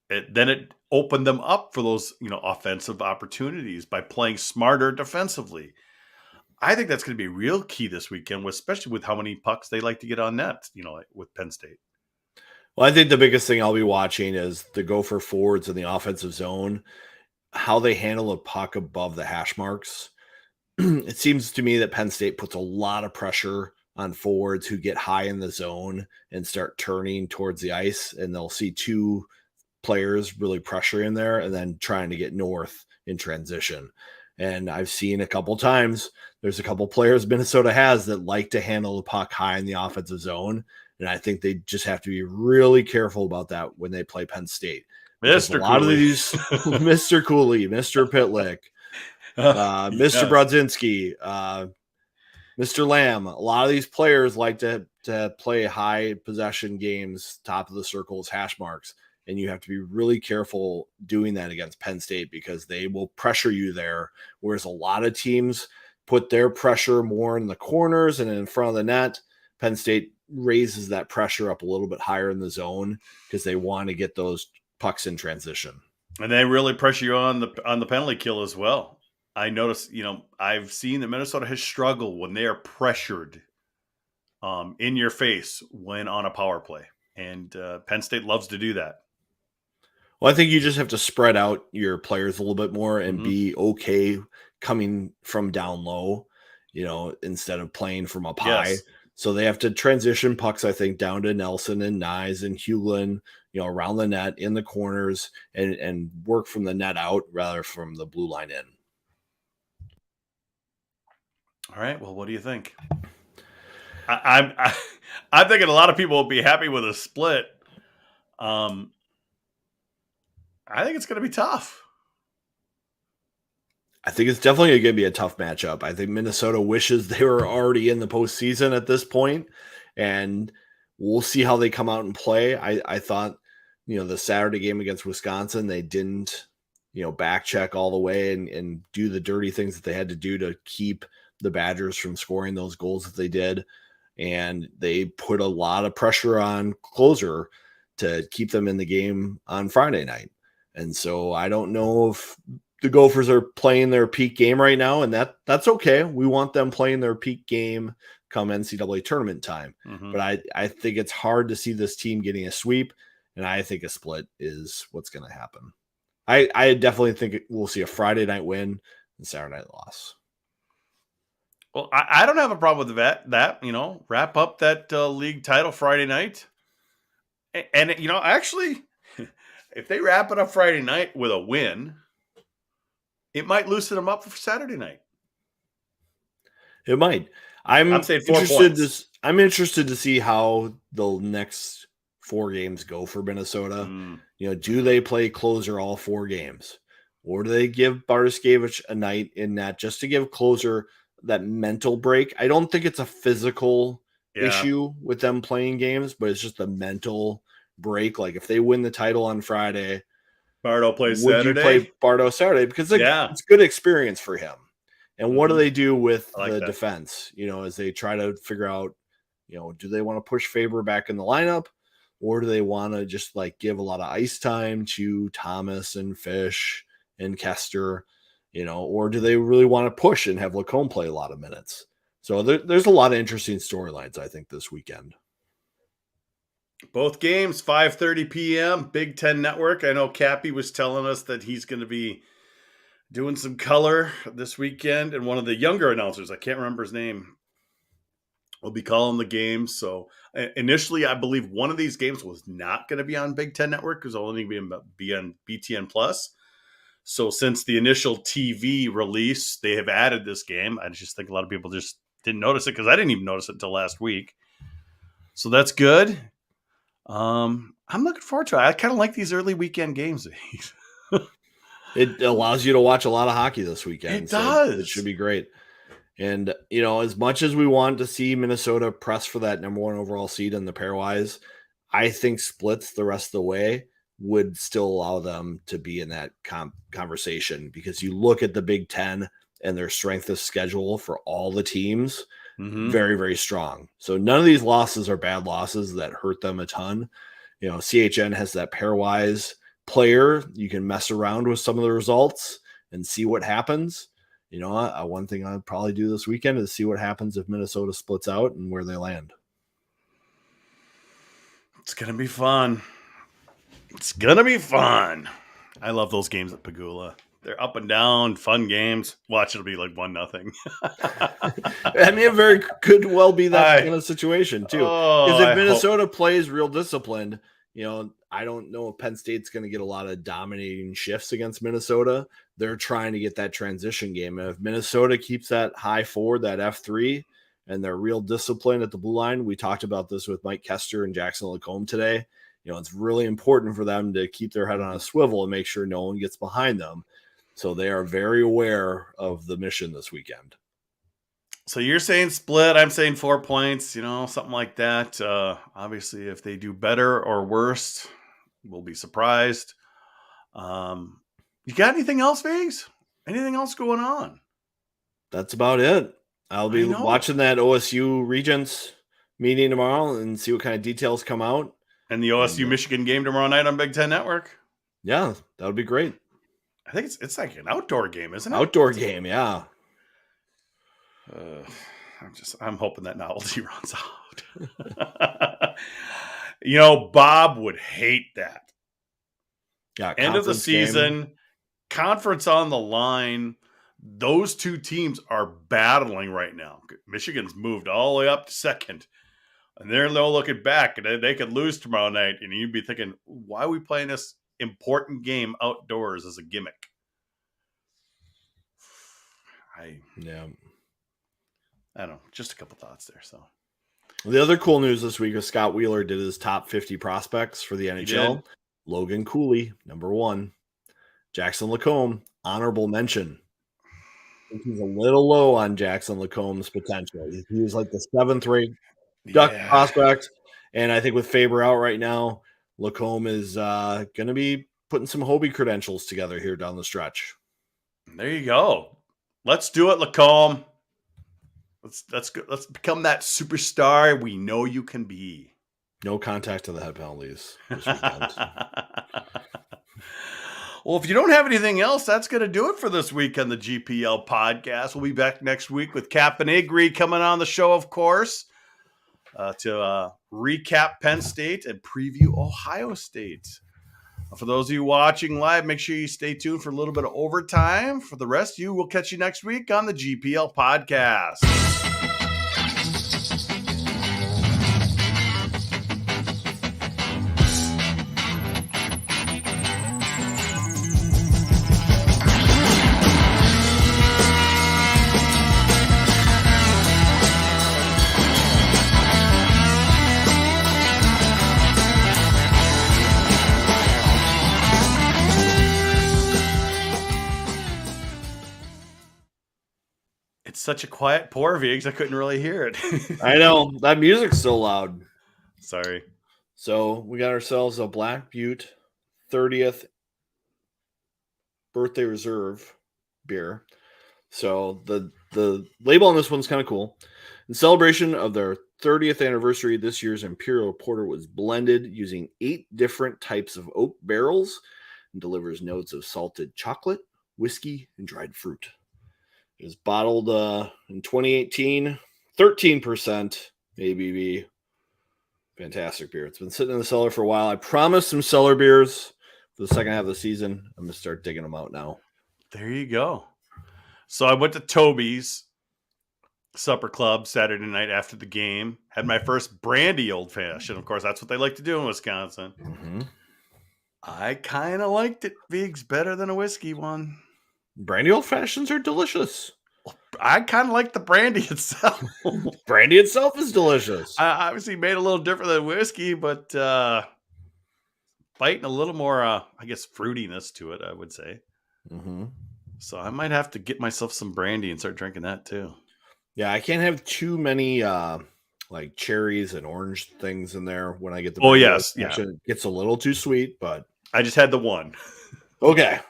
then it opened them up for those offensive opportunities by playing smarter defensively. I think that's going to be a real key this weekend, especially with how many pucks they like to get on net, with Penn State. Well, I think the biggest thing I'll be watching is the Gopher forwards in the offensive zone, how they handle a puck above the hash marks. It seems to me that Penn State puts a lot of pressure on forwards who get high in the zone and start turning towards the ice, and they'll see 2 players really pressuring there and then trying to get north in transition. And I've seen a couple times, there's a couple players Minnesota has that like to handle the puck high in the offensive zone. And I think they just have to be really careful about that when they play Penn State. Mr. A lot Cooley. of these, Mr. Cooley, Mr. Pitlick, Mr. Brodzinski, Mr. Lamb, a lot of these players like to play high possession games, top of the circles, hash marks. And you have to be really careful doing that against Penn State because they will pressure you there. Whereas a lot of teams put their pressure more in the corners and in front of the net. Penn State raises that pressure up a little bit higher in the zone because they want to get those pucks in transition. And they really pressure you on the penalty kill as well. I noticed, I've seen that Minnesota has struggled when they are pressured in your face when on a power play. And Penn State loves to do that. Well, I think you just have to spread out your players a little bit more and be okay coming from down low, instead of playing from up high. Yes. So they have to transition pucks, I think, down to Nelson and Nyes and Hughlin, around the net in the corners and work from the net out rather from the blue line in. All right. Well, what do you think? I'm thinking a lot of people will be happy with a split. I think it's going to be tough. I think it's definitely going to be a tough matchup. I think Minnesota wishes they were already in the postseason at this point, and we'll see how they come out and play. I thought, the Saturday game against Wisconsin, they didn't, back check all the way and do the dirty things that they had to do to keep the Badgers from scoring those goals that they did. And they put a lot of pressure on closer to keep them in the game on Friday night. And so I don't know if the Gophers are playing their peak game right now, and that's okay. We want them playing their peak game come NCAA tournament time. Mm-hmm. But I think it's hard to see this team getting a sweep, and I think a split is what's going to happen. I definitely think we'll see a Friday night win and Saturday night loss. Well, I don't have a problem with that, wrap up that league title Friday night. And, actually, if they wrap it up Friday night with a win, it might loosen them up for Saturday night. It might. I'm saying 4 interested points. I'm interested to see how the next 4 games go for Minnesota. Do they play closer all 4 games? Or do they give Bartoszkiewicz a night in net just to give closer that mental break? I don't think it's a physical issue with them playing games, but it's just a mental break. Like if they win the title on Friday, Bardo plays would Saturday? you play Bardo Saturday? Because it's good experience for him. And what do they do with the defense? As they try to figure out, do they want to push Faber back in the lineup, or do they want to just like give a lot of ice time to Thomas and Fish and Kester, or do they really want to push and have Lacombe play a lot of minutes? So there's a lot of interesting storylines, I think, this weekend. Both games, 5:30 p.m., Big Ten Network. I know Cappy was telling us that he's going to be doing some color this weekend, and one of the younger announcers, I can't remember his name, will be calling the games. So initially, I believe one of these games was not going to be on Big Ten Network because only going to be on BTN Plus. So since the initial TV release, they have added this game. I just think a lot of people just didn't notice it because I didn't even notice it until last week. So that's good. I'm looking forward to it. I kind of like these early weekend games. It allows you to watch a lot of hockey this weekend. It does. It should be great. And, as much as we want to see Minnesota press for that number 1 overall seed in the pairwise, I think splits the rest of the way would still allow them to be in that conversation, because you look at the Big Ten and their strength of schedule for all the teams, very, very strong. So none of these losses are bad losses that hurt them a ton. CHN has that pairwise player. You can mess around with some of the results and see what happens. One thing I'd probably do this weekend is see what happens if Minnesota splits out and where they land. It's going to be fun. It's going to be fun. I love those games at Pagula. They're up and down, fun games. Watch, it'll be like 1-0. I mean, it very could well be that kind of situation too. Because if Minnesota plays real disciplined, I don't know if Penn State's going to get a lot of dominating shifts against Minnesota. They're trying to get that transition game. And if Minnesota keeps that high forward, that F3, and they're real disciplined at the blue line, we talked about this with Mike Kester and Jackson Lacombe today. It's really important for them to keep their head on a swivel and make sure no one gets behind them. So they are very aware of the mission this weekend. So you're saying split. I'm saying 4 points, something like that. Obviously, if they do better or worse, we'll be surprised. You got anything else, Vegas? Anything else going on? That's about it. I'll be watching that OSU Regents meeting tomorrow and see what kind of details come out. And the OSU Michigan game tomorrow night on Big Ten Network. Yeah, that would be great. I think it's like an outdoor game, isn't it? Outdoor game, yeah. I'm hoping that novelty runs out. Bob would hate that. Yeah, end of the season, conference on the line. Those two teams are battling right now. Michigan's moved all the way up to second, and they're looking back, and they could lose tomorrow night, and you'd be thinking, why are we playing this important game outdoors as a gimmick? I don't know. Just a couple thoughts there. So the other cool news this week is Scott Wheeler did his top 50 prospects for the NHL. Logan Cooley, number 1. Jackson Lacombe, honorable mention. I think he's a little low on Jackson Lacombe's potential. He was like the 7th ranked Duck prospect. And I think with Faber out right now, Lacombe is going to be putting some Hobie credentials together here down the stretch. There you go. Let's do it, Lacombe. Let's become that superstar we know you can be. No contact to the head penalties this weekend. Well, if you don't have anything else, that's going to do it for this week on the GPL podcast. We'll be back next week with Captain Igri coming on the show, of course, to recap Penn State and preview Ohio State. For those of you watching live, make sure you stay tuned for a little bit of overtime. For the rest of you, we'll catch you next week on the GPL podcast. It's such a quiet pour, Viggs. I couldn't really hear it. I know. That music's so loud. Sorry. So we got ourselves a Black Butte 30th birthday reserve beer. So the label on this one's kind of cool. In celebration of their 30th anniversary, this year's Imperial Porter was blended using 8 different types of oak barrels and delivers notes of salted chocolate, whiskey, and dried fruit. It was bottled in 2018, 13% ABV. Fantastic beer. It's been sitting in the cellar for a while. I promised some cellar beers for the second half of the season. I'm going to start digging them out now. There you go. So I went to Toby's Supper Club Saturday night after the game. Had my first brandy old fashioned. Of course, that's what they like to do in Wisconsin. Mm-hmm. I kind of liked it, Viggs, better than a whiskey one. Brandy old fashions are delicious. I kind of like the brandy itself. Brandy itself is delicious. Obviously made a little different than whiskey, but biting a little more, I guess, fruitiness to it, I would say. Mm-hmm. So I might have to get myself some brandy and start drinking that too. Yeah, I can't have too many like cherries and orange things in there when I get the. Oh yes, yeah. It gets a little too sweet, but I just had the one. Okay.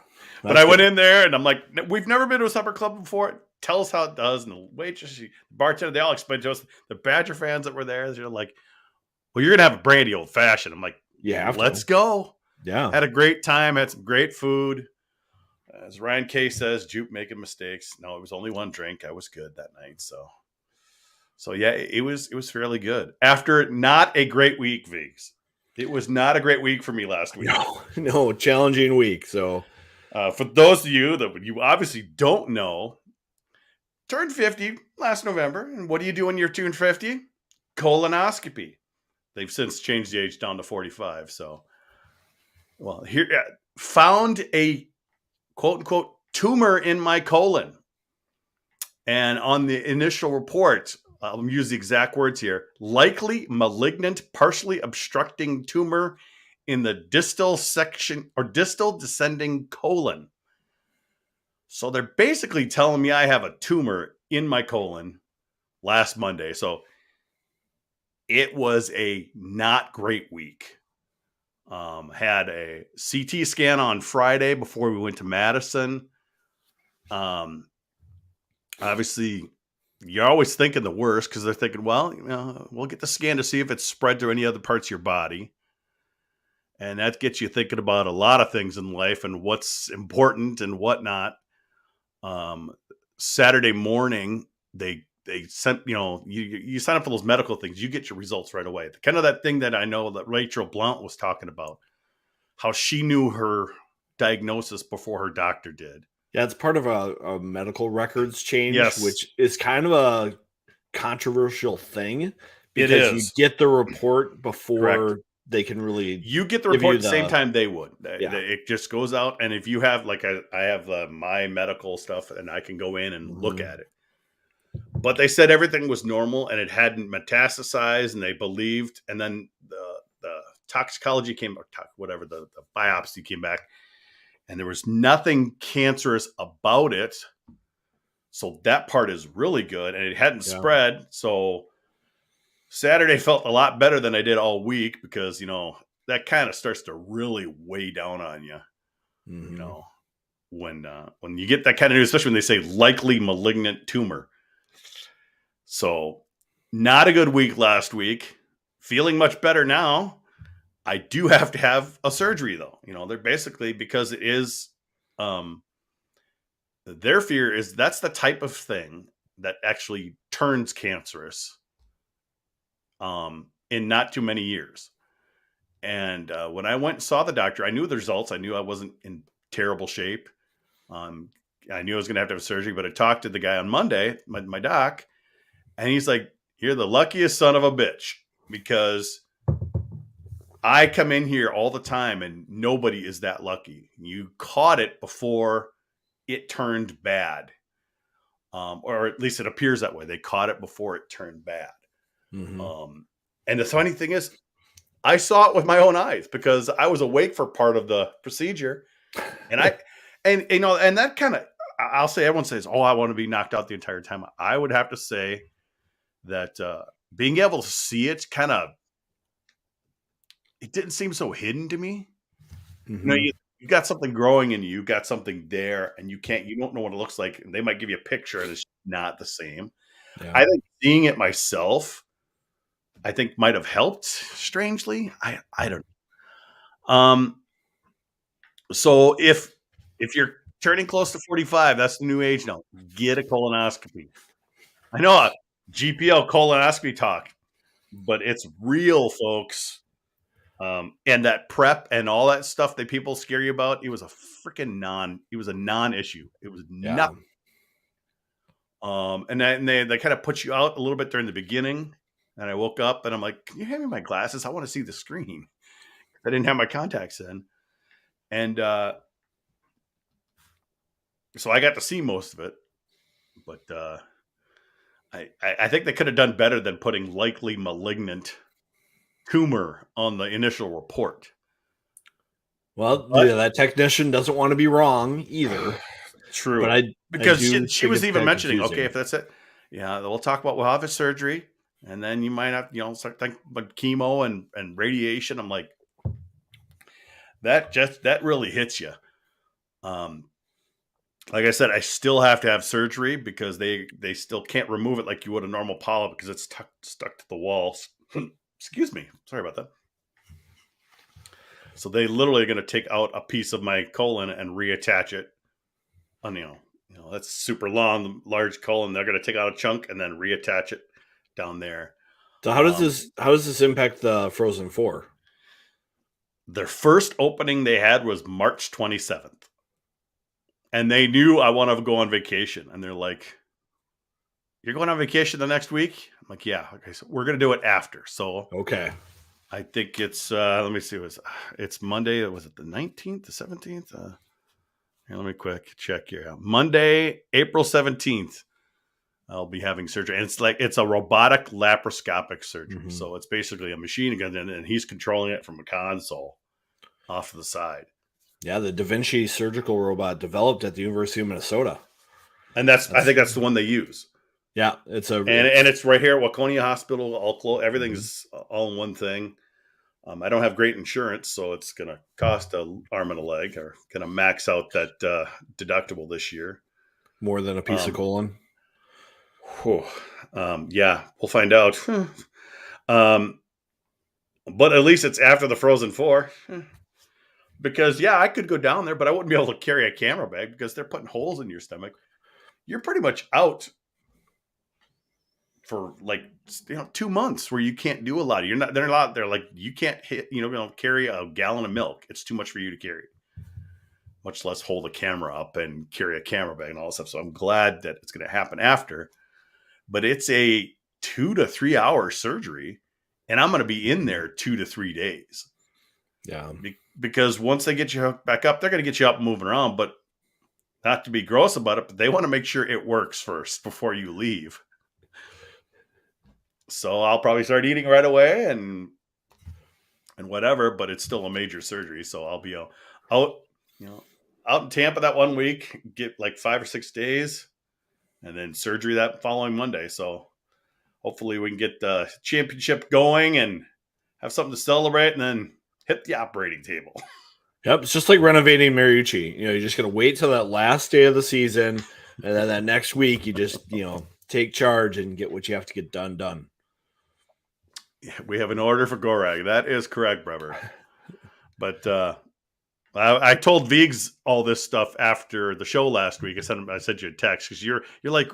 But I went in there and I'm like, we've never been to a supper club before. Tell us how it does. And the waitress, the bartender, they all explained to us. The Badger fans that were there, they're like, well, you're going to have a brandy old fashioned. I'm like, yeah, let's go. Yeah. Had a great time. Had some great food. As Ryan K says, Jupe making mistakes. No, it was only one drink. I was good that night. So yeah, it was fairly good. After not a great week, Viggs. It was not a great week for me last week. No, challenging week. So for those of you that you obviously don't know, turned 50 last November. And what do you do when you're turned 50? Colonoscopy. They've since changed the age down to 45. So, well, here found a quote unquote tumor in my colon. And on the initial report, I'll use the exact words here, likely malignant, partially obstructing tumor in the distal section or distal descending colon. So they're basically telling me I have a tumor in my colon last Monday. So it was a not great week. Had a CT scan on Friday before we went to Madison. Obviously, you're always thinking the worst because they're thinking, well, we'll get the scan to see if it's spread to any other parts of your body. And that gets you thinking about a lot of things in life and what's important and whatnot. Saturday morning, they sent, you sign up for those medical things, you get your results right away. Kind of that thing that I know that Rachel Blount was talking about, how she knew her diagnosis before her doctor did. Yeah, it's part of a medical records change, yes. Which is kind of a controversial thing because it is. You get the report before Correct. They can really. You get the report at the same time they would. Yeah. It just goes out, and if you have I have my medical stuff, and I can go in and look at it. But they said everything was normal and it hadn't metastasized, and they believed. And then the toxicology came, or whatever the biopsy came back. And there was nothing cancerous about it. So that part is really good. And it hadn't spread. So Saturday felt a lot better than I did all week because, that kind of starts to really weigh down on you. Mm-hmm. When you get that kind of news, especially when they say likely malignant tumor. So not a good week last week. Feeling much better now. I do have to have a surgery though. They're basically, because it is, their fear is that's the type of thing that actually turns cancerous, in not too many years. And when I went and saw the doctor, I knew the results. I knew I wasn't in terrible shape. I knew I was going to have surgery, but I talked to the guy on Monday, my doc, and he's like, "You're the luckiest son of a bitch, because I come in here all the time and nobody is that lucky. You caught it before it turned bad." Or at least it appears that way. They caught it before it turned bad. Mm-hmm. And the funny thing is, I saw it with my own eyes because I was awake for part of the procedure. And and that kind of, I'll say, everyone says, "Oh, I want to be knocked out the entire time." I would have to say that being able to see it it didn't seem so hidden to me. Mm-hmm. You got something growing in you, you got something there, and you don't know what it looks like. And they might give you a picture and it's not the same. Yeah. I think seeing it myself, might have helped strangely. I don't know. So if you're turning close to 45, that's the new age now. Get a colonoscopy. I know a GPL colonoscopy talk, but it's real, folks. And that prep and all that stuff that people scare you about, it was a non-issue. It was nothing. And then they kind of put you out a little bit during the beginning. And I woke up and I'm like, "Can you hand me my glasses? I want to see the screen." I didn't have my contacts in. And so I got to see most of it. But I think they could have done better than putting likely malignant tumor on the initial report. Well, that technician doesn't want to be wrong either. True. But because she was even mentioning, confusing. Okay, if that's it, yeah, we'll talk about, we'll have a surgery, and then you might have, start thinking about chemo and radiation. I'm like, that really hits you. Like I said, I still have to have surgery because they still can't remove it like you would a normal polyp because it's stuck to the walls. Excuse me. Sorry about that. So they literally are going to take out a piece of my colon and reattach it. And, that's super long, large colon. They're going to take out a chunk and then reattach it down there. So how does this impact the Frozen Four? Their first opening they had was March 27th. And they knew I want to go on vacation. And they're like, "You're going on vacation the next week?" I'm like, "Yeah." Okay, so we're going to do it after. So okay. I think it's, let me see, it's Monday. Was it the 19th, the 17th? Here, let me quick check here. Monday, April 17th, I'll be having surgery. And it's a robotic laparoscopic surgery. Mm-hmm. So it's basically a machine, and he's controlling it from a console off to the side. Yeah, the Da Vinci surgical robot developed at the University of Minnesota. And I think that's the one they use. Yeah, and it's right here at Waconia Hospital. All close. Everything's all in one thing. I don't have great insurance, so it's going to cost an arm and a leg, or going to max out that deductible this year. More than a piece of colon. Yeah, we'll find out. But at least it's after the Frozen Four. Because, yeah, I could go down there, but I wouldn't be able to carry a camera bag because they're putting holes in your stomach. You're pretty much out for 2 months where you can't do a lot. They're like, you can't carry a gallon of milk. It's too much for you to carry, much less hold a camera up and carry a camera bag and all that stuff. So I'm glad that it's going to happen after, but it's a 2 to 3 hour surgery and I'm going to be in there 2 to 3 days. Yeah. Because once they get you back up, they're going to get you up and moving around, but not to be gross about it, but they want to make sure it works first before you leave. So I'll probably start eating right away and whatever, but it's still a major surgery. So I'll be out in Tampa that 1 week, get 5 or 6 days, and then surgery that following Monday. So hopefully we can get the championship going and have something to celebrate and then hit the operating table. Yep. It's just like renovating Mariucci. You're just going to wait till that last day of the season. And then that next week, you just, take charge and get what you have to get done. Yeah, we have an order for Gorag. That is correct, brother. But I told Viggs all this stuff after the show last week. I sent you a text because you're like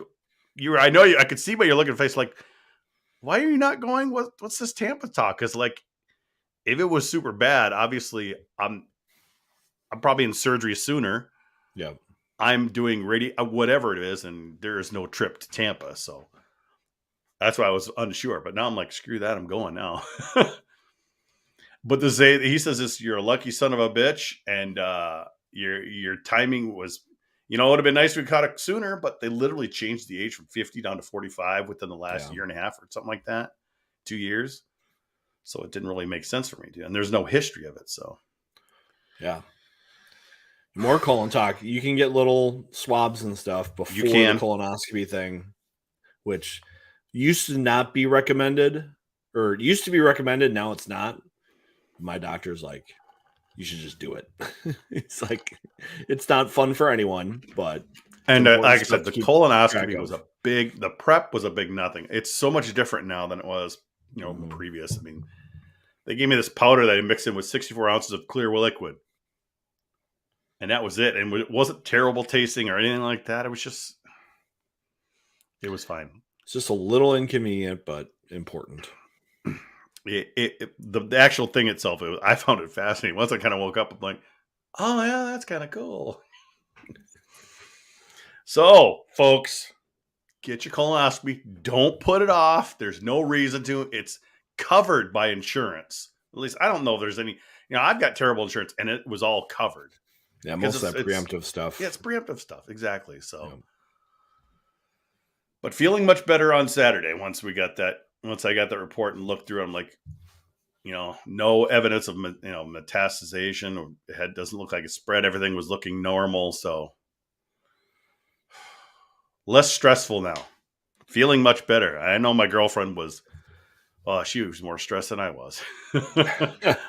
I know you. I could see by your look at face like, why are you not going? What's this Tampa talk? Because like, if it was super bad, obviously I'm probably in surgery sooner. Yeah, I'm doing whatever it is, and there is no trip to Tampa, so that's why I was unsure. But now I'm like, screw that, I'm going now. But he says this, you're a lucky son of a bitch, and your timing was, it would have been nice if we caught it sooner, but they literally changed the age from 50 down to 45 within the last year and a half or something like that, 2 years. So it didn't really make sense for me to, and there's no history of it. So yeah. More colon talk. You can get little swabs and stuff before the colonoscopy thing, which used to not be recommended, or it used to be recommended. Now it's not. My doctor's like, you should just do it. It's like, it's not fun for anyone, but. And like I said, the colonoscopy was the prep was a big nothing. It's so much different now than it was, previous. I mean, they gave me this powder that I mixed in with 64 ounces of clear liquid. And that was it. And it wasn't terrible tasting or anything like that. It was fine. It's just a little inconvenient, but important. The actual thing itself, I found it fascinating. Once I kind of woke up, I'm like, oh yeah, that's kind of cool. So, folks, get your colonoscopy. Don't put it off. There's no reason to. It's covered by insurance. At least I don't know if there's any. I've got terrible insurance, and it was all covered. Yeah, most of that preemptive stuff. Yeah, it's preemptive stuff. Exactly. So, But feeling much better on Saturday once I got that report and looked through it, I'm like, no evidence of, metastasization, or the head doesn't look like it spread. Everything was looking normal. So less stressful now, feeling much better. I know my girlfriend was, she was more stressed than I was.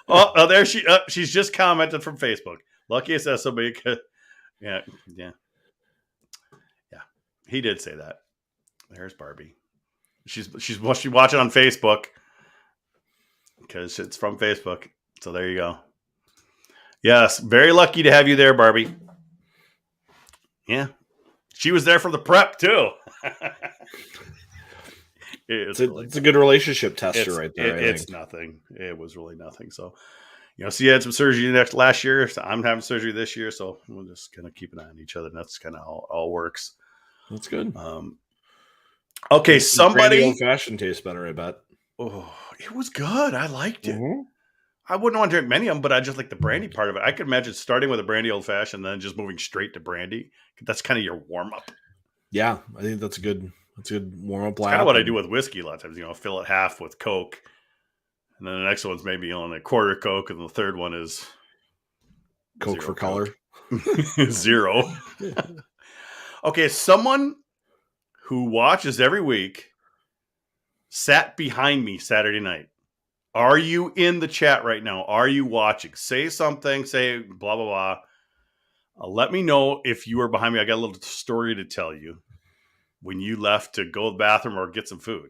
There she's just commented from Facebook. Lucky it says somebody could. Yeah. He did say that. There's Barbie. She's watching on Facebook because it's from Facebook. So there you go. Yes, very lucky to have you there, Barbie. Yeah, she was there for the prep too. It's a good relationship tester right there. It's nothing. It was really nothing. So, she had some surgery last year. So I'm having surgery this year. So we'll just kind of keep an eye on each other. And that's kind of how it all works. That's good. Okay, somebody. Old fashioned tastes better, I bet. Oh, it was good. I liked it. Mm-hmm. I wouldn't want to drink many of them, but I just like the brandy part of it. I could imagine starting with a brandy old fashioned, and then just moving straight to brandy. That's kind of your warm up. Yeah, I think that's a good warm up. Kind of what I do with whiskey a lot of times. Fill it half with Coke, and then the next one's maybe only a quarter Coke, and the third one is Coke for color. Zero. Okay, someone who watches every week sat behind me Saturday night. Are you in the chat right now? Are you watching? Say something. Say blah, blah, blah. Let me know if you are behind me. I got a little story to tell you when you left to go to the bathroom or get some food.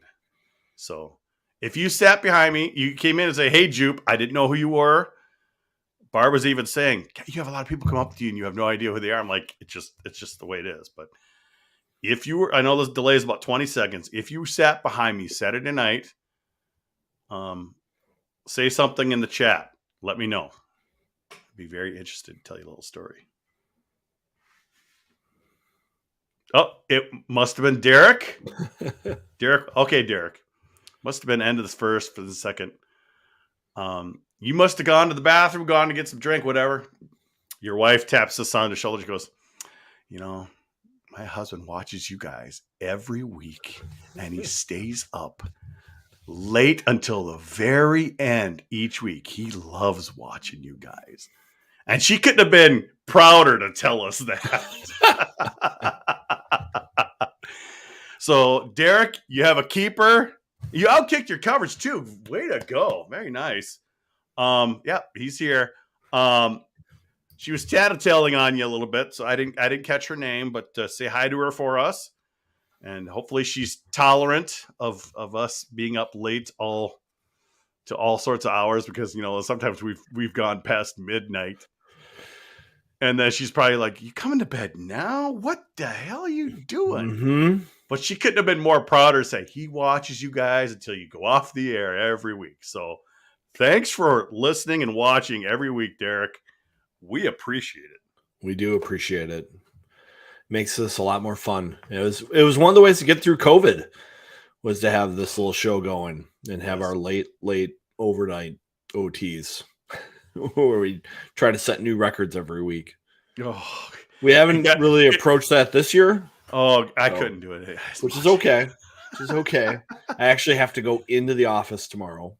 So if you sat behind me, you came in and say, hey, Jupe, I didn't know who you were. Barb was even saying, you have a lot of people come up to you and you have no idea who they are. I'm like, it's just the way it is. But if you were, I know this delay is about 20 seconds. If you sat behind me Saturday night, say something in the chat. Let me know. I'd be very interested to tell you a little story. Oh, it must have been Derek. Derek. Okay, Derek. Must have been end of the first for the second. You must have gone to the bathroom, gone to get some drink, whatever. Your wife taps us on the shoulder. She goes, my husband watches you guys every week, and he stays up late until the very end each week. He loves watching you guys. And she couldn't have been prouder to tell us that. So, Derek, you have a keeper. You outkicked your coverage, too. Way to go. Very nice. Yeah, he's here. She was tattletaling on you a little bit, so I didn't catch her name, but say hi to her for us. And hopefully she's tolerant of us being up late all to all sorts of hours because sometimes we've gone past midnight. And then she's probably like, "You coming to bed now? What the hell are you doing?" Mm-hmm. But she couldn't have been more prouder to say he watches you guys until you go off the air every week. So thanks for listening and watching every week, Derek. We appreciate it. We do appreciate it. Makes this a lot more fun. It was one of the ways to get through COVID was to have this little show going and have our late overnight OTs where we try to set new records every week. Oh, we haven't really approached that this year. Oh, I couldn't do it. Which is okay. I actually have to go into the office tomorrow.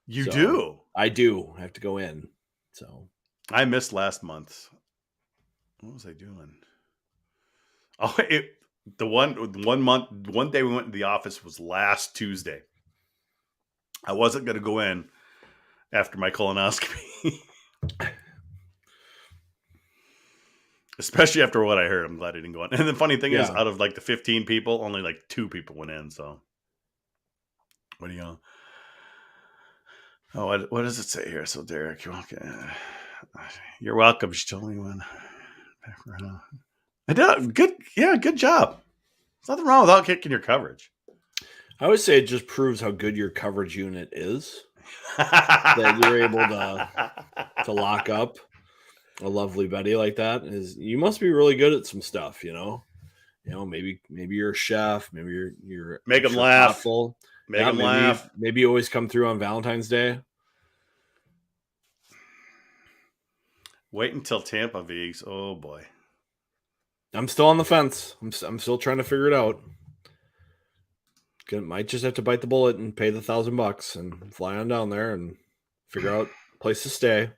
You do? I do. I have to go in. So I missed last month. What was I doing? Oh, the one day we went to the office was last Tuesday. I wasn't going to go in after my colonoscopy. Especially after what I heard. I'm glad I didn't go in. And the funny thing is, out of like the 15 people, only like 2 people went in. So what do you know? Oh, what does it say here? So Derek, you're welcome. She told me when. I did good. Yeah, good job. There's nothing wrong without kicking your coverage. I would say it just proves how good your coverage unit is. That you're able to lock up a lovely Betty like that. You must be really good at some stuff, maybe you're a chef, maybe you're make them laugh. Thoughtful. Make them laugh. Maybe you always come through on Valentine's Day. Wait until Tampa Vegas. Oh boy. I'm still on the fence. I'm still trying to figure it out. Might just have to bite the bullet and pay the $1,000 and fly on down there and figure out a place to stay.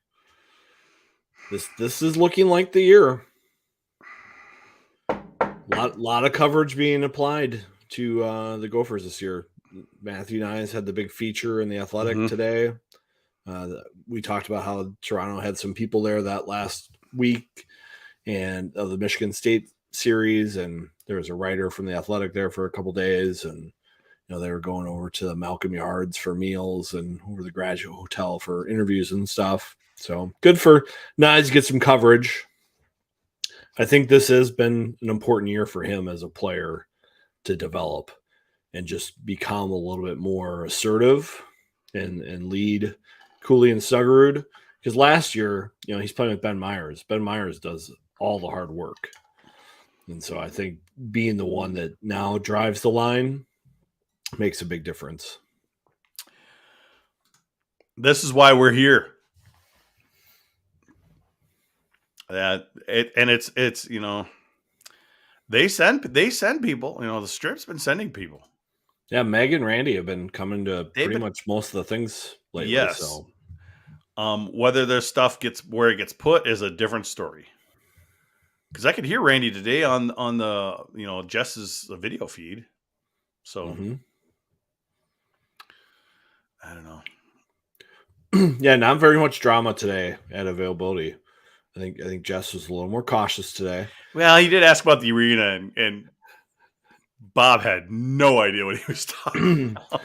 This is looking like the year. Lot of coverage being applied to the Gophers this year. Matthew Nyes had the big feature in the Athletic today. We talked about how Toronto had some people there that last week and of the Michigan State series, and there was a writer from the Athletic there for a couple days, and they were going over to the Malcolm Yards for meals and over the Graduate Hotel for interviews and stuff. So good for Nyes to get some coverage. I think this has been an important year for him as a player to develop and just become a little bit more assertive and lead Cooley and Suggerud. Because last year, he's playing with Ben Myers. Ben Myers does all the hard work. And so I think being the one that now drives the line makes a big difference. This is why we're here. It's they send people. The Strip's been sending people. Yeah, Meg and Randy have been coming to pretty much most of the things lately. Yes. So. Whether their stuff gets where it gets put is a different story. Because I could hear Randy today on the Jess's video feed. So I don't know. Yeah, not very much drama today at availability. I think Jess was a little more cautious today. Well, he did ask about the arena, and Bob had no idea what he was talking about.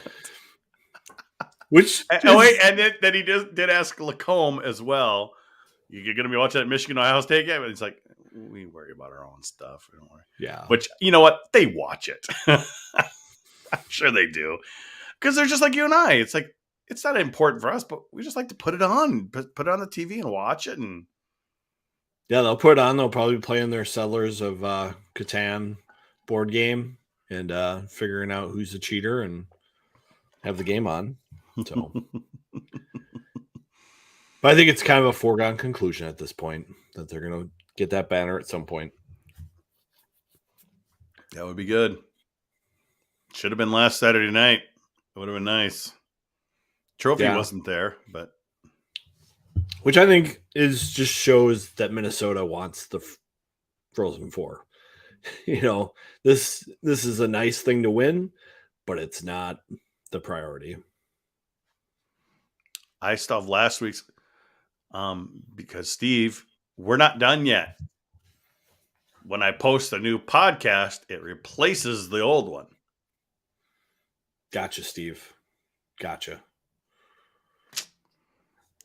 And then he did ask Lacombe as well. You're going to be watching that Michigan Ohio State game, and he's like, "We worry about our own stuff. We don't worry." Yeah, which you know what? They watch it. I'm sure they do, because they're just like you and I. It's like it's not important for us, but we just like to put it on the TV and watch it. And yeah, they'll put it on. They'll probably be playing their Settlers of Catan board game and figuring out who's the cheater and have the game on. So, but I think it's kind of a foregone conclusion at this point that they're going to get that banner at some point. That would be good. Should have been last Saturday night. It would have been nice. Trophy wasn't there, but which I think just shows that Minnesota wants the Frozen Four. This is a nice thing to win, but it's not the priority. I still have last week's because Steve, we're not done yet. When I post a new podcast, it replaces the old one. Gotcha, Steve. Gotcha.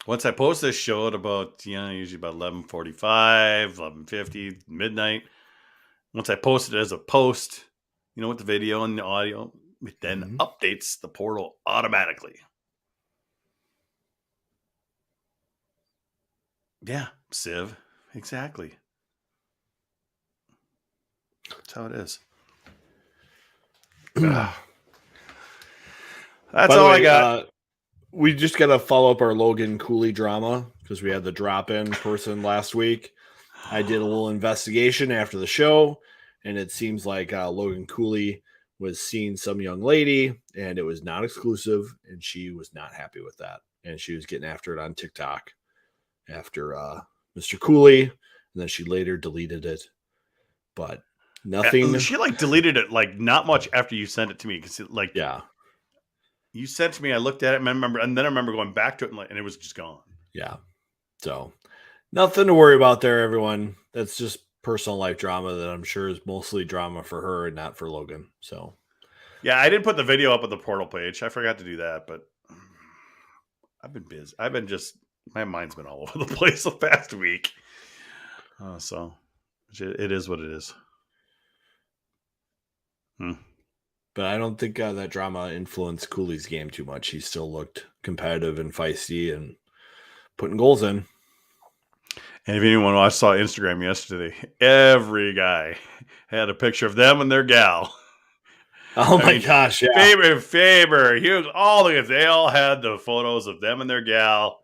Once I post this show at about, usually about 11:45, 11:50, midnight. Once I post it as a post, with the video and the audio, it then updates the portal automatically. Yeah, Civ. Exactly. That's how it is. That's all I got. We just got to follow up our Logan Cooley drama because we had the drop-in person last week. I did a little investigation after the show, and it seems like Logan Cooley was seeing some young lady, and it was not exclusive, and she was not happy with that. And she was getting after it on TikTok after Mr. Cooley, and then she later deleted it. But nothing. She deleted it not much after you sent it to me because you sent it to me. I looked at it and I remember going back to it and it was just gone. Yeah, so nothing to worry about there, everyone. That's just personal life drama that I'm sure is mostly drama for her and not for Logan. So yeah, I did put the video up on the portal page. I forgot to do that, but I've been busy. My mind's been all over the place the past week. So it is what it is. But I don't think that drama influenced Cooley's game too much. He still looked competitive and feisty and putting goals in. And if anyone saw Instagram yesterday, every guy had a picture of them and their gal. Oh my gosh, yeah. Faber, Hughes, all the guys, they all had the photos of them and their gal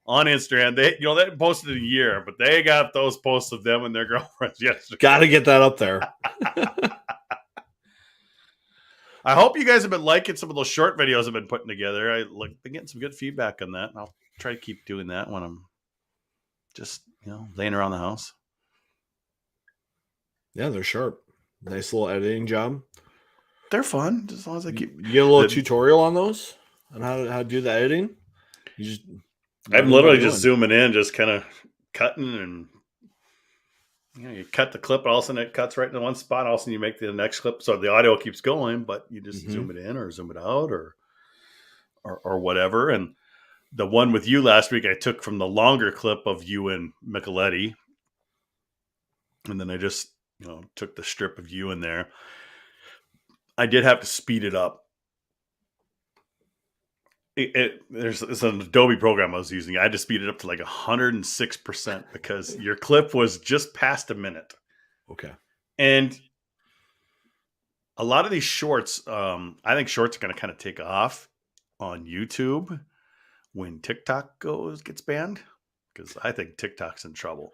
on Instagram. They they posted a year, but they got those posts of them and their girlfriends yesterday. Got to get that up there. I hope you guys have been liking some of those short videos I've been putting together. I've been getting some good feedback on that, and I'll try to keep doing that when I'm just laying around the house. Yeah, they're sharp. Nice little editing job. They're fun, as long as I keep. You get a little tutorial on those on how to do the editing. I'm literally just zooming in, just kind of cutting, and you cut the clip, and all of a sudden it cuts right into one spot. All of a sudden you make the next clip, so the audio keeps going, but you just zoom it in or zoom it out or whatever. And the one with you last week, I took from the longer clip of you and Micheletti, and then I just took the strip of you in there. I did have to speed it up. There's an Adobe program I was using. I had to speed it up to 106% because your clip was just past a minute. Okay. And a lot of these shorts, I think shorts are going to kind of take off on YouTube when TikTok gets banned, because I think TikTok's in trouble,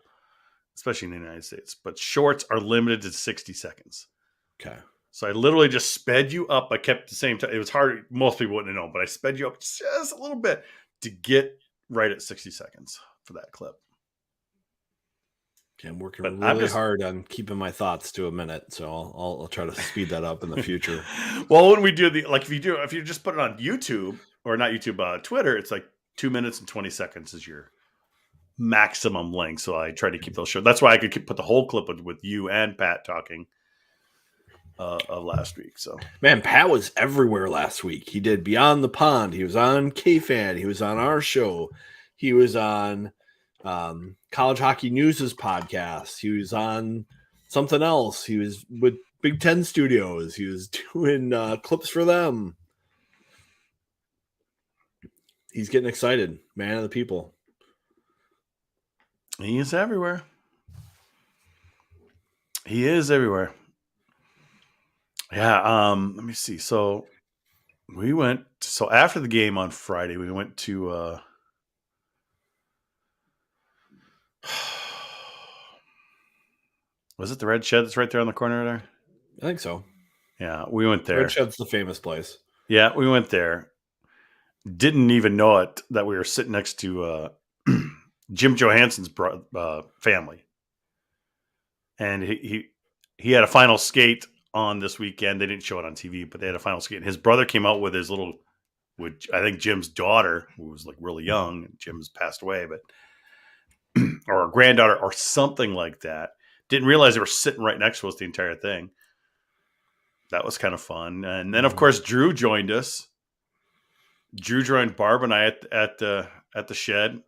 especially in the United States. But shorts are limited to 60 seconds. Okay. So I literally just sped you up. I kept the same time. It was hard. Most people wouldn't know, but I sped you up just a little bit to get right at 60 seconds for that clip. Okay, I'm working really hard on keeping my thoughts to a minute, so I'll try to speed that up in the future. Well, when we do if you just put it on YouTube or not YouTube, Twitter, it's 2 minutes and 20 seconds is your maximum length. So I try to keep those short. That's why I could put the whole clip with you and Pat talking. Of last week. So man, Pat was everywhere last week. He did Beyond the Pond. He was on K-Fan. He was on our show. He was on College Hockey News' podcast. He was on something else. He was with Big Ten Studios. He was doing clips for them. He's getting excited. Man of the people. He is everywhere. He is everywhere. Yeah, let me see. So after the game on Friday, we went to was it the Red Shed that's right there on the corner there? I think so. Yeah, we went there. Red Shed's the famous place. Yeah, we went there. Didn't even know it that we were sitting next to Jim Johansson's family. And he had a final skate on this weekend. They didn't show it on TV, but they had a final skate. His brother came out with I think Jim's daughter, who was really young. Jim's passed away, but or a granddaughter or something like that. Didn't realize they were sitting right next to us the entire thing. That was kind of fun. And then, of course, Drew joined us. Drew joined Barb and I at the shed.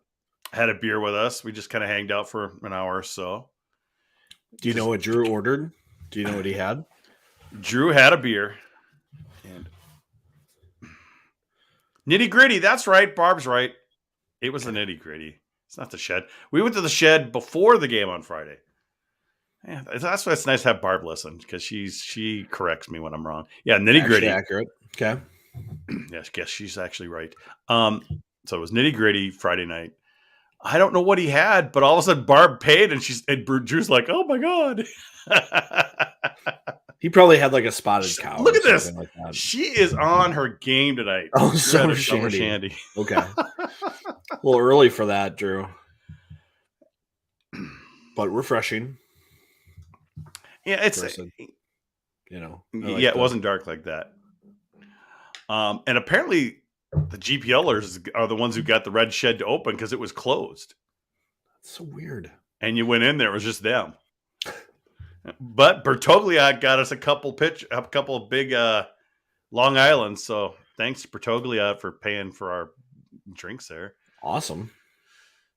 Had a beer with us. We just kind of hanged out for an hour or so. Do you know what Drew ordered? Do you know what he had? Drew had a beer. And nitty gritty. That's right. Barb's right. It was the nitty gritty. It's not the shed. We went to the shed before the game on Friday. Yeah, that's why it's nice to have Barb listen because she corrects me when I'm wrong. Yeah, nitty gritty. Accurate. Okay. Yes, guess she's actually right. So it was nitty gritty Friday night. I don't know what he had, but all of a sudden Barb paid, and Drew's like, "Oh my god!" He probably had like a spotted cow. Look at this. Like that. She is on her game tonight. Oh, summer shandy. Okay. A little early for that, Drew. But refreshing. Yeah, it's it wasn't dark like that. And apparently the GPLers are the ones who got the red shed to open because it was closed. That's so weird. And you went in there, it was just them. But Bertoglia got us a couple of big Long Islands. So thanks to Bertoglia for paying for our drinks there. Awesome.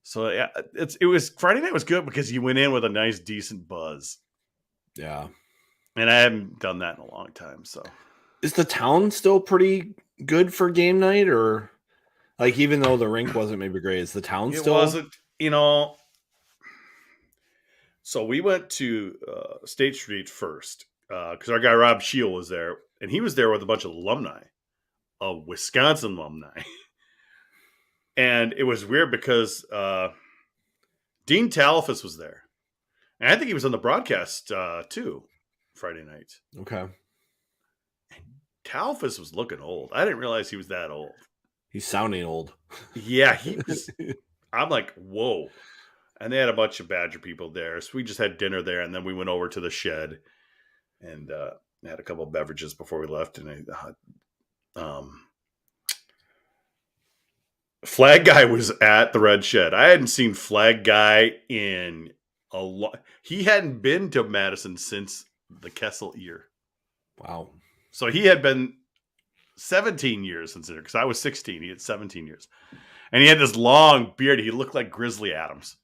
So yeah, it was Friday night was good because you went in with a nice, decent buzz. Yeah. And I haven't done that in a long time. So is the town still pretty good for game night, or like even though the rink wasn't maybe great, is the town still? It wasn't, So we went to State Street first because our guy Rob Shield was there, and he was there with a bunch of alumni, Wisconsin alumni. And it was weird because Dean Talifas was there. And I think he was on the broadcast too Friday night. Okay. And Talifas was looking old. I didn't realize he was that old. He's sounding old. Yeah, he was. I'm like, whoa. And they had a bunch of Badger people there. So we just had dinner there. And then we went over to the shed and had a couple of beverages before we left. And Flag Guy was at the Red Shed. I hadn't seen Flag Guy in a lot. He hadn't been to Madison since the Kessel year. Wow. So he had been 17 years since there because I was 16. He had 17 years. And he had this long beard. He looked like Grizzly Adams.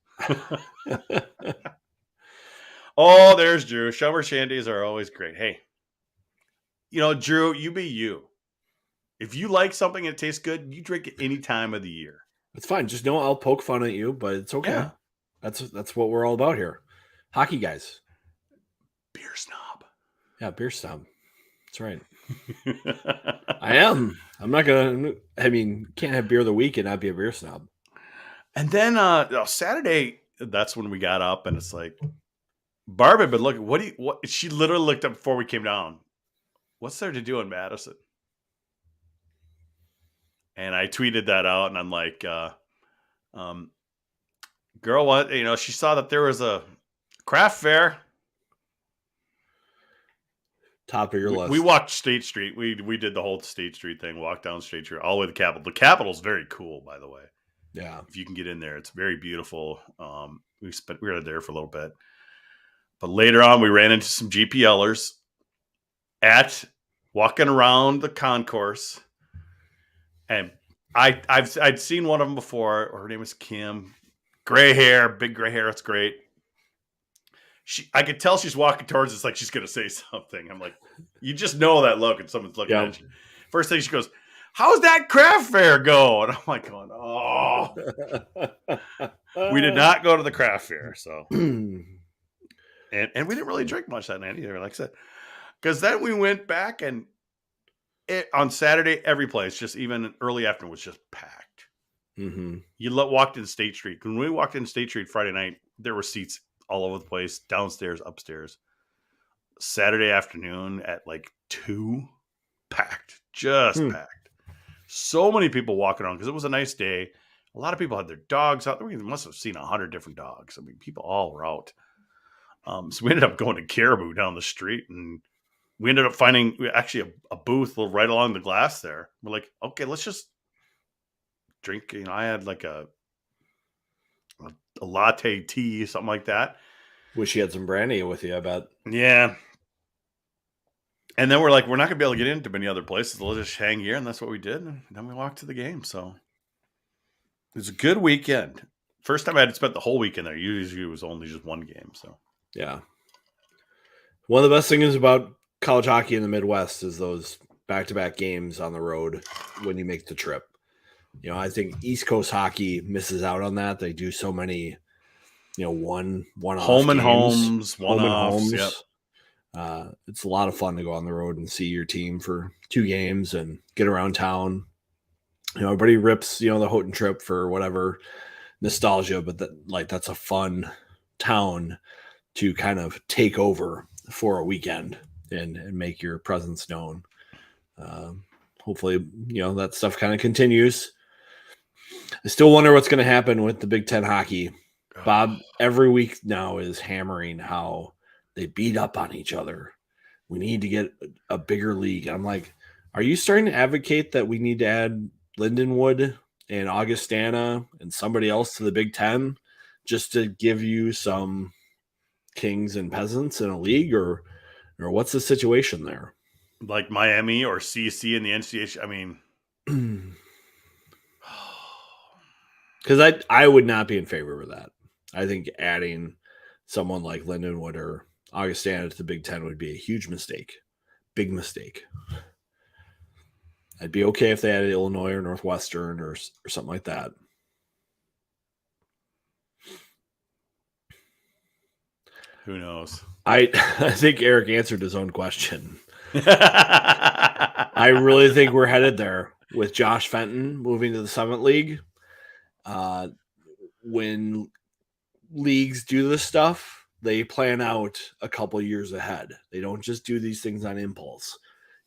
Oh, there's Drew. Summer shandies are always great. Hey, Drew, you be you. If you like something and it tastes good, you drink it any time of the year. It's fine. Just know I'll poke fun at you, but it's okay. Yeah. That's what we're all about here. Hockey guys. Beer snob. Yeah, beer snob. That's right. I am. I'm not going to, can't have beer of the week and not be a beer snob. And then Saturday, that's when we got up and it's like, Barb had been looking, what? She literally looked up before we came down. What's there to do in Madison? And I tweeted that out and I'm like, girl, what? She saw that there was a craft fair. Top of your list. We walked State Street. We did the whole State Street thing, walked down State Street, all the way to the Capitol. The Capitol's very cool, by the way. Yeah. If you can get in there, it's very beautiful. We were there for a little bit. But later on, we ran into some GPLers walking around the concourse. And I'd seen one of them before. Her name was Kim. Gray hair, big gray hair. It's great. I could tell she's walking towards us like she's going to say something. I'm like, you just know that look and someone's looking at you. First thing she goes, how's that craft fair go? And I'm like going, oh. We did not go to the craft fair. So, and we didn't really drink much that night either, like I said. Because then we went back and on Saturday, every place, just even early afternoon, was just packed. Mm-hmm. You walked in State Street. When we walked in State Street Friday night, there were seats all over the place, downstairs, upstairs. Saturday afternoon at like 2, packed, just packed. So many people walking around because it was a nice day. A lot of people had their dogs out there. We must have seen 100 different dogs. People all were out. So we ended up going to Caribou down the street, and we ended up finding actually a booth right along the glass there. We're like, okay, let's just drink. I had like a latte tea, something like that. Wish you had some brandy with you, I bet. Yeah. And then we're like, we're not going to be able to get into many other places. We'll just hang here, and that's what we did. And then we walked to the game. So it was a good weekend. First time I had spent the whole weekend there. Usually it was only just one game. So Yeah. One of the best things about college hockey in the Midwest is those back-to-back games on the road when you make the trip. You know, I think East Coast hockey misses out on that. They do so many, one-off home and games, homes, home and one-offs. homes. Yep. It's a lot of fun to go on the road and see your team for 2 games and get around town. You know, everybody rips, the Houghton trip for whatever nostalgia, but that's a fun town to kind of take over for a weekend and make your presence known. Hopefully, that stuff kind of continues. I still wonder what's going to happen with the Big Ten hockey. Bob, every week now is hammering how they beat up on each other. We need to get a bigger league. I'm like, are you starting to advocate that we need to add Lindenwood and Augustana and somebody else to the Big Ten just to give you some kings and peasants in a league, or what's the situation there? Like Miami or CC in the NCAA. I mean, because I would not be in favor of that. I think adding someone like Lindenwood or Augustana to the Big Ten would be a huge mistake. Big mistake. I'd be okay if they added Illinois or Northwestern or something like that. Who knows? I think Eric answered his own question. I really think we're headed there with Josh Fenton moving to the Summit League. When leagues do this stuff, they plan out a couple years ahead. They don't just do these things on impulse.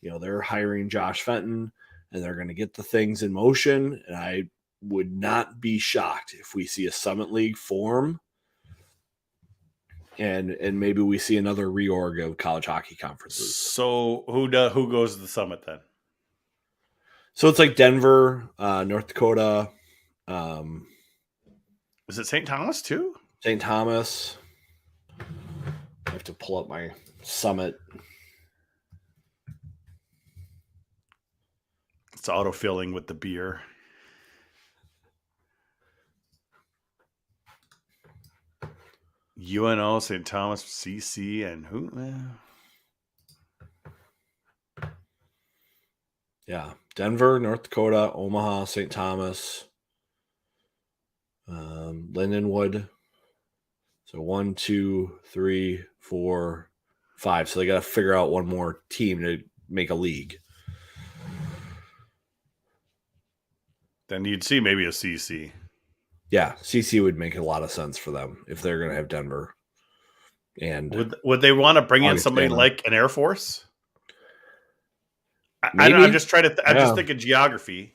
They're hiring Josh Fenton, and they're going to get the things in motion. And I would not be shocked if we see a Summit League form, and maybe we see another reorg of college hockey conferences. So who goes to the Summit then? So it's like Denver, North Dakota. Is it St. Thomas too? St. Thomas. I have to pull up my Summit. It's autofilling with the beer. UNO, St. Thomas, CC, and who? Yeah. Denver, North Dakota, Omaha, St. Thomas, Lindenwood. So 1, 2, 3, 4, 5. So they got to figure out one more team to make a league. Then you'd see maybe a CC. Yeah, CC would make a lot of sense for them if they're going to have Denver. And would they want to bring in somebody like an Air Force? I don't know. I'm just trying to. I'm just thinking geography.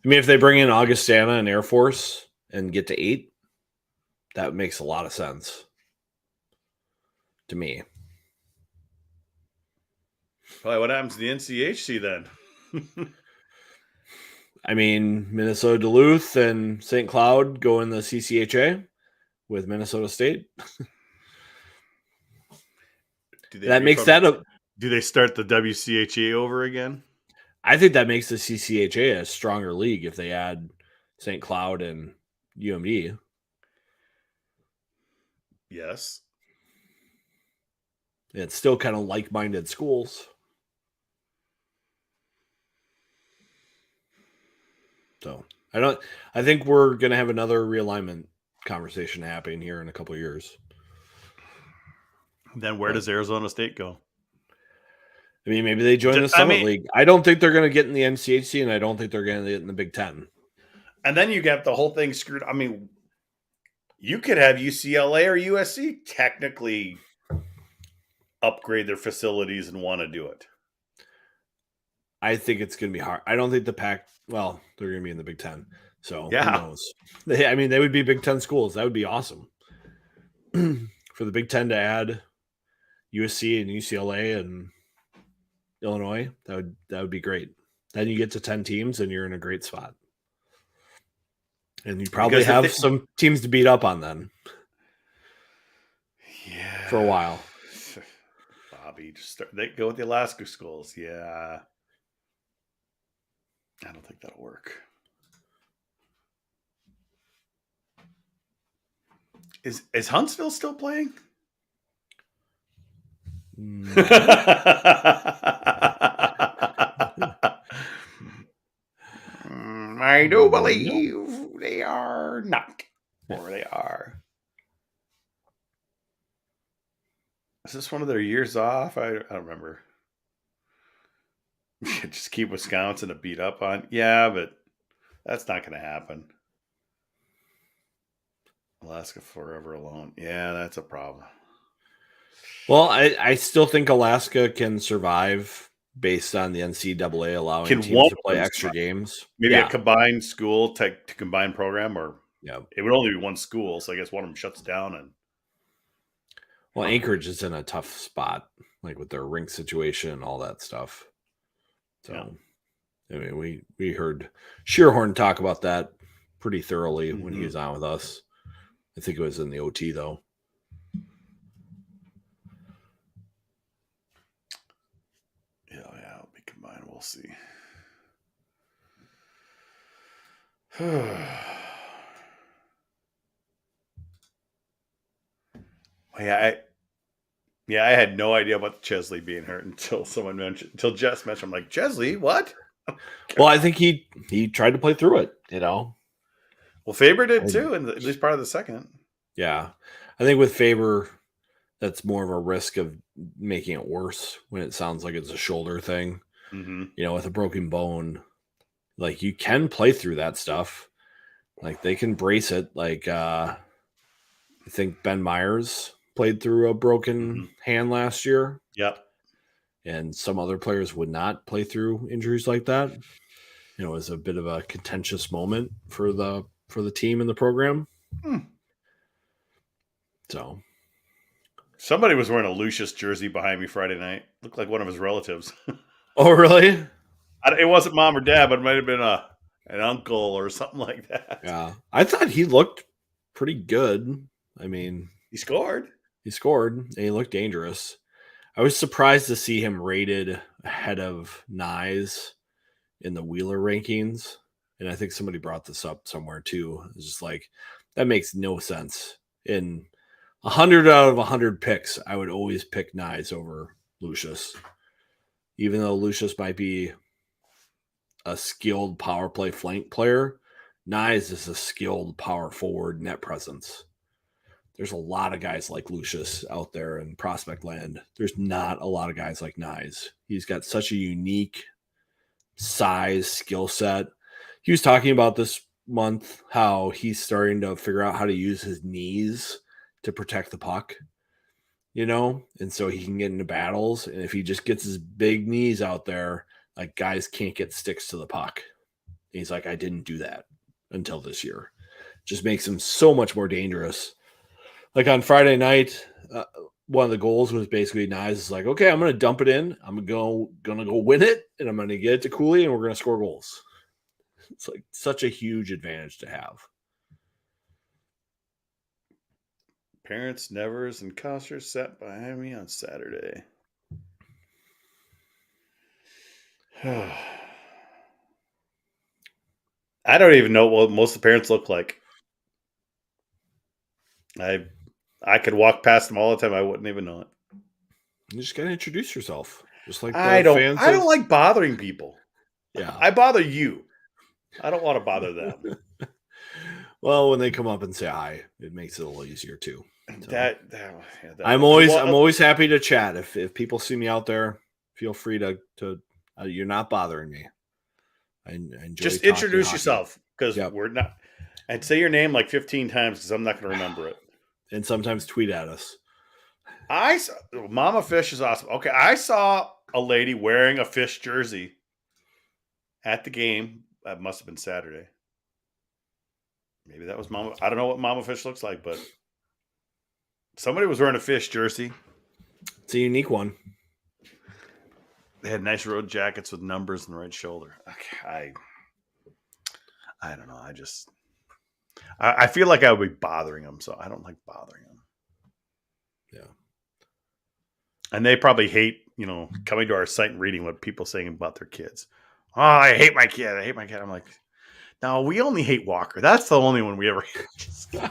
I mean, if they bring in Augustana and Air Force and get to 8, that makes a lot of sense to me. Probably what happens to the NCHC then? I mean, Minnesota Duluth and St. Cloud go in the CCHA with Minnesota State. That makes that a. Do they start the WCHA over again? I think that makes the CCHA a stronger league if they add St. Cloud and UMD. Yes. It's still kind of like-minded schools. So I think we're going to have another realignment conversation happening here in a couple of years. Then where does Arizona State go? I mean, maybe they join the Summit League. I don't think they're going to get in the NCHC, and I don't think they're going to get in the Big Ten. And then you get the whole thing screwed. I mean, you could have UCLA or USC technically upgrade their facilities and want to do it. I think it's going to be hard. I don't think the Pac. Well, they're going to be in the Big Ten, so yeah. Who knows? They would be Big Ten schools. That would be awesome for the Big Ten to add USC and UCLA and Illinois. That would be great. Then you get to 10 teams, and you're in a great spot. And you probably have some teams to beat up on then. Yeah. For a while. Bobby. They go with the Alaska schools. Yeah. I don't think that'll work. Is Huntsville still playing? I do believe they are not. Or they are. Is this one of their years off? I don't remember. Just keep Wisconsin to beat up on. Yeah, but that's not going to happen. Alaska forever alone. Yeah, that's a problem. Well, I still think Alaska can survive based on the NCAA allowing teams to play extra games. Maybe a combined school to combine program, or it would only be one school, so I guess one of them shuts down. And well, Anchorage is in a tough spot, like with their rink situation and all that stuff. So, I mean, we heard Shearhorn talk about that pretty thoroughly when he was on with us. I think it was in the OT though. Yeah, it'll be combined. We'll see. I had no idea about Chesley being hurt until Jess mentioned. I'm like, Chesley, what? Well, I think he tried to play through it, Well, Faber did too, in at least part of the second. Yeah. I think with Faber, that's more of a risk of making it worse when it sounds like it's a shoulder thing. Mm-hmm. With a broken bone, like you can play through that stuff. Like they can brace it. Like I think Ben Myers played through a broken hand last year. Yep. And some other players would not play through injuries like that. It was a bit of a contentious moment for the team and the program. So somebody was wearing a Lucius jersey behind me Friday night. Looked like one of his relatives. Oh, really? It wasn't mom or dad, but it might have been an uncle or something like that. Yeah. I thought he looked pretty good. I mean, he scored. And he looked dangerous. I was surprised to see him rated ahead of Nyes in the Wheeler rankings. And I think somebody brought this up somewhere too. It's just like, that makes no sense. In 100 out of 100 picks, I would always pick Nyes over Lucius. Even though Lucius might be a skilled power play flank player, Nyes is a skilled power forward net presence. There's a lot of guys like Lucius out there in prospect land. There's not a lot of guys like Nyes. He's got such a unique size, skill set. He was talking about this month how he's starting to figure out how to use his knees to protect the puck, and so he can get into battles. And if he just gets his big knees out there, like guys can't get sticks to the puck. And he's like, I didn't do that until this year. Just makes him so much more dangerous. Like on Friday night, one of the goals was basically Nyes is like, okay, I'm going to dump it in. I'm gonna go win it, and I'm going to get it to Cooley, and we're going to score goals. It's like such a huge advantage to have. Parents, Nevers, and Coster sat behind me on Saturday. I don't even know what most of the parents look like. I could walk past them all the time. I wouldn't even know it. You just got to introduce yourself. Just like I don't like bothering people. Yeah. I bother you. I don't want to bother them. Well, when they come up and say hi, it makes it a little easier too. So, I'm I'm always happy to chat. If people see me out there, feel free to you're not bothering me. I enjoy just introduce yourself, because Yep. we're not. I'd say your name like 15 times because I'm not going to remember it. And sometimes tweet at us. Mama Fish is awesome. Okay, I saw a lady wearing a Fish jersey at the game. That must have been Saturday. Maybe that was Mama. I don't know what Mama Fish looks like, but somebody was wearing a Fish jersey. It's a unique one. They had nice road jackets with numbers on the right shoulder. Okay, I don't know. I feel like I would be bothering them, so I don't like bothering them. Yeah. And they probably hate, coming to our site and reading what people saying about their kids. Oh, I hate my kid. I hate my kid. I'm like, no, we only hate Walker. That's the only one we ever hate.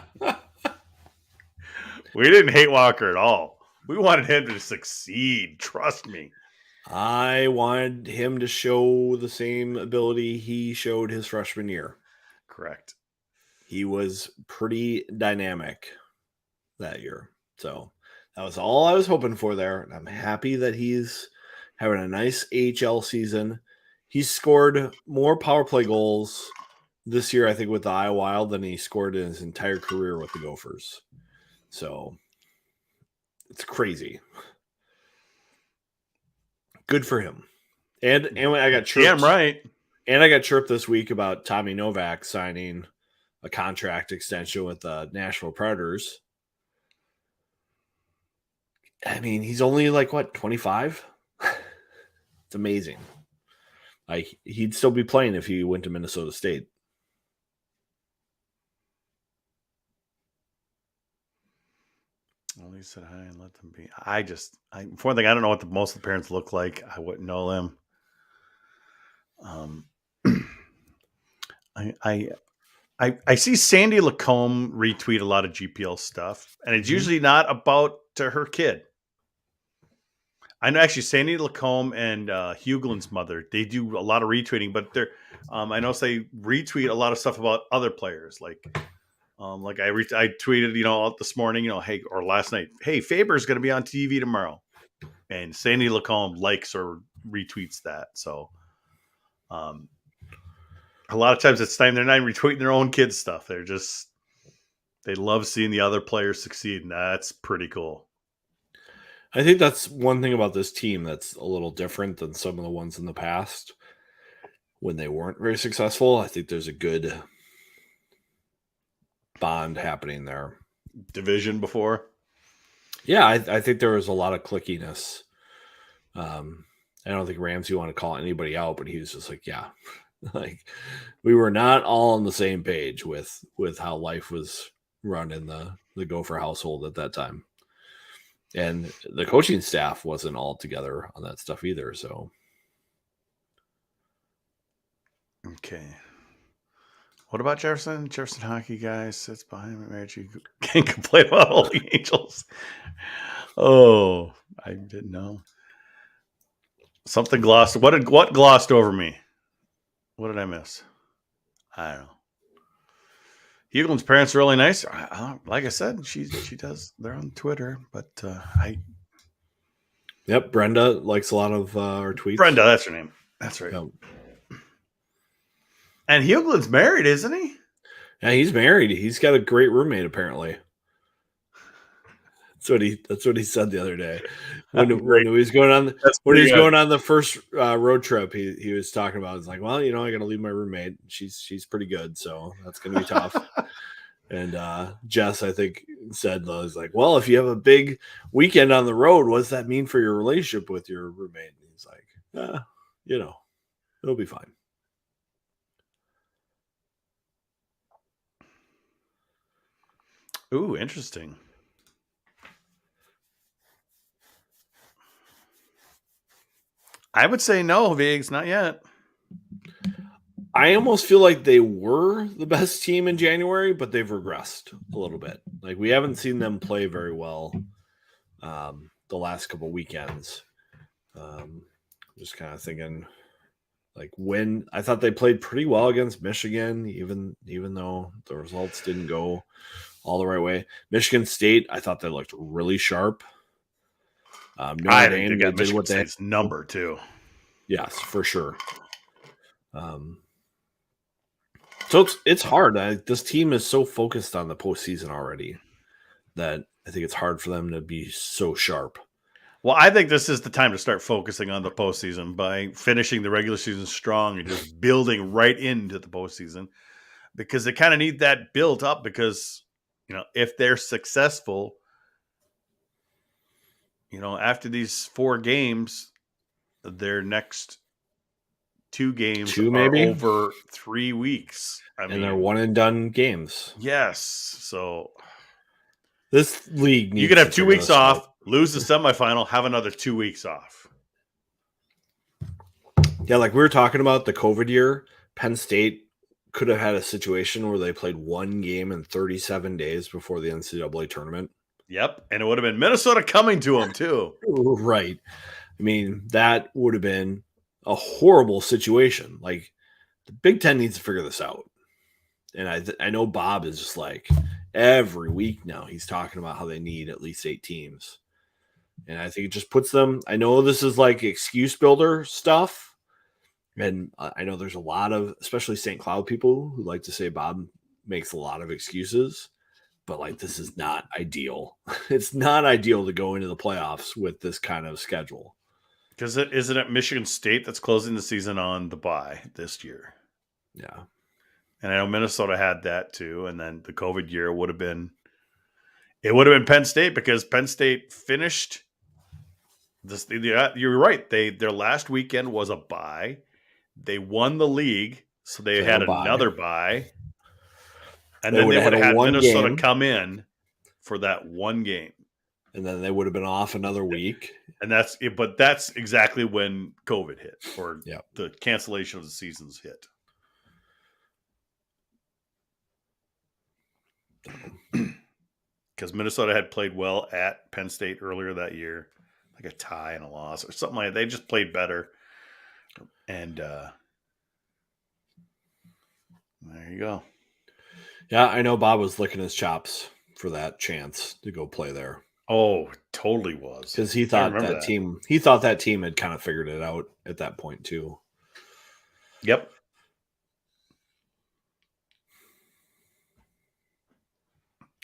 We didn't hate Walker at all. We wanted him to succeed. Trust me. I wanted him to show the same ability he showed his freshman year. Correct. He was pretty dynamic that year. So that was all I was hoping for there. And I'm happy that he's having a nice AHL season. He's scored more power play goals this year, I think, with the Iowa Wild than he scored in his entire career with the Gophers. So it's crazy. Good for him. And I got chirped. Damn right. And I got chirped this week about Tommy Novak signing a contract extension with the Nashville Predators. I mean, he's only 25? It's amazing. He'd still be playing if he went to Minnesota State. Well, he said hi and let them be. For one thing, I don't know what most of the parents look like. I wouldn't know them. I see Sandy Lacombe retweet a lot of GPL stuff, and it's usually not about her kid. I know actually Sandy Lacombe and Huglin's mother, they do a lot of retweeting, but I know they retweet a lot of stuff about other players. Like I tweeted, out this morning, hey, or last night, hey, Faber's going to be on TV tomorrow, and Sandy Lacombe likes or retweets that. So, a lot of times it's time they're not retweeting their own kids' stuff. They love seeing the other players succeed, and that's pretty cool. I think that's one thing about this team that's a little different than some of the ones in the past when they weren't very successful. I think there's a good bond happening there. Division before? Yeah, I think there was a lot of clickiness. I don't think Ramsey wanted to call anybody out, but he was just like, yeah. We were not all on the same page with how life was run in the Gopher household at that time. And the coaching staff wasn't all together on that stuff either. So, okay. What about Jefferson? Jefferson hockey guy sits behind me. You can't complain about all the Angels. Oh, I didn't know. Something glossed. What glossed over me? What did I miss? I don't know. Huglin's parents are really nice. Like I said, she does. They're on Twitter, but Yep, Brenda likes a lot of our tweets. Brenda, that's her name. That's right. Yep. And Huglin's married, isn't he? Yeah, he's married. He's got a great roommate, apparently. That's what he said the other day. When he was going on the first road trip, he was talking about. It's like, well, I got to leave my roommate. She's pretty good, so that's going to be tough. And Jess, I think, said, was like, well, if you have a big weekend on the road, what does that mean for your relationship with your roommate? And he's like, it'll be fine. Ooh, interesting. I would say no, Viggs, not yet. I almost feel like they were the best team in January, but they've regressed a little bit. Like, we haven't seen them play very well the last couple weekends. Just kind of thinking, like, when I thought they played pretty well against Michigan, even though the results didn't go all the right way. Michigan State, I thought they looked really ssharp. I think they got Michigan State's number too. Yes, for sure. So it's hard. This team is so focused on the postseason already that I think it's hard for them to be so sharp. Well, I think this is the time to start focusing on the postseason by finishing the regular season strong and just building right into the postseason, because they kind of need that built up. Because if they're successful, after these 4 games, their next 2 games are over 3 weeks. And they're one and done games. Yes. So this league needs you could have 2 weeks off, lose the semifinal, have another 2 weeks off. Yeah, like we were talking about the COVID year, Penn State could have had a situation where they played one game in 37 days before the NCAA tournament. Yep, and it would have been Minnesota coming to them too. Right. I mean, that would have been a horrible situation. Like the Big Ten needs to figure this out. And I know Bob is just like every week now he's talking about how they need at least 8 teams. And I think it just puts them, I know this is like excuse builder stuff. And I know there's a lot of, especially St. Cloud people who like to say Bob makes a lot of excuses, but like this is not ideal. It's not ideal to go into the playoffs with this kind of schedule. Because isn't it Michigan State that's closing the season on the bye this year? Yeah. And I know Minnesota had that too. And then the COVID year would have been Penn State, because Penn State finished this. You're right. Their last weekend was a bye. They won the league, so they had another bye. And then they would have had Minnesota come in for that one game. And then they would have been off another week. And that's exactly when COVID hit, or the cancellation of the seasons hit. Because Minnesota had played well at Penn State earlier that year, like a tie and a loss or something like that. They just played better. And there you go. Yeah, I know Bob was licking his chops for that chance to go play there. Oh, totally was. Because he thought that team had kind of figured it out at that point too. Yep.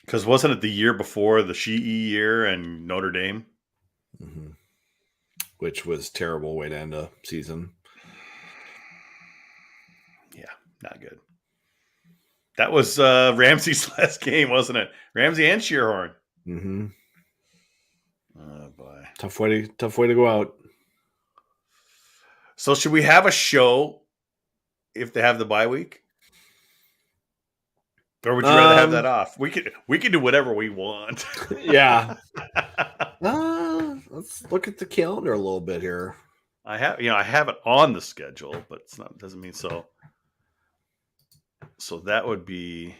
Because wasn't it the year before the Shee year and Notre Dame? Mm-hmm. Which was terrible way to end a season. Yeah, not good. That was Ramsey's last game, wasn't it? Ramsey and Shearhorn. Mm-hmm. Oh boy, tough way to go out. So should we have a show if they have the bye week, or would you rather have that off? We could do whatever we want. Yeah. Let's look at the calendar a little bit here. I have it on the schedule, but it's not. Doesn't mean so. So that would be.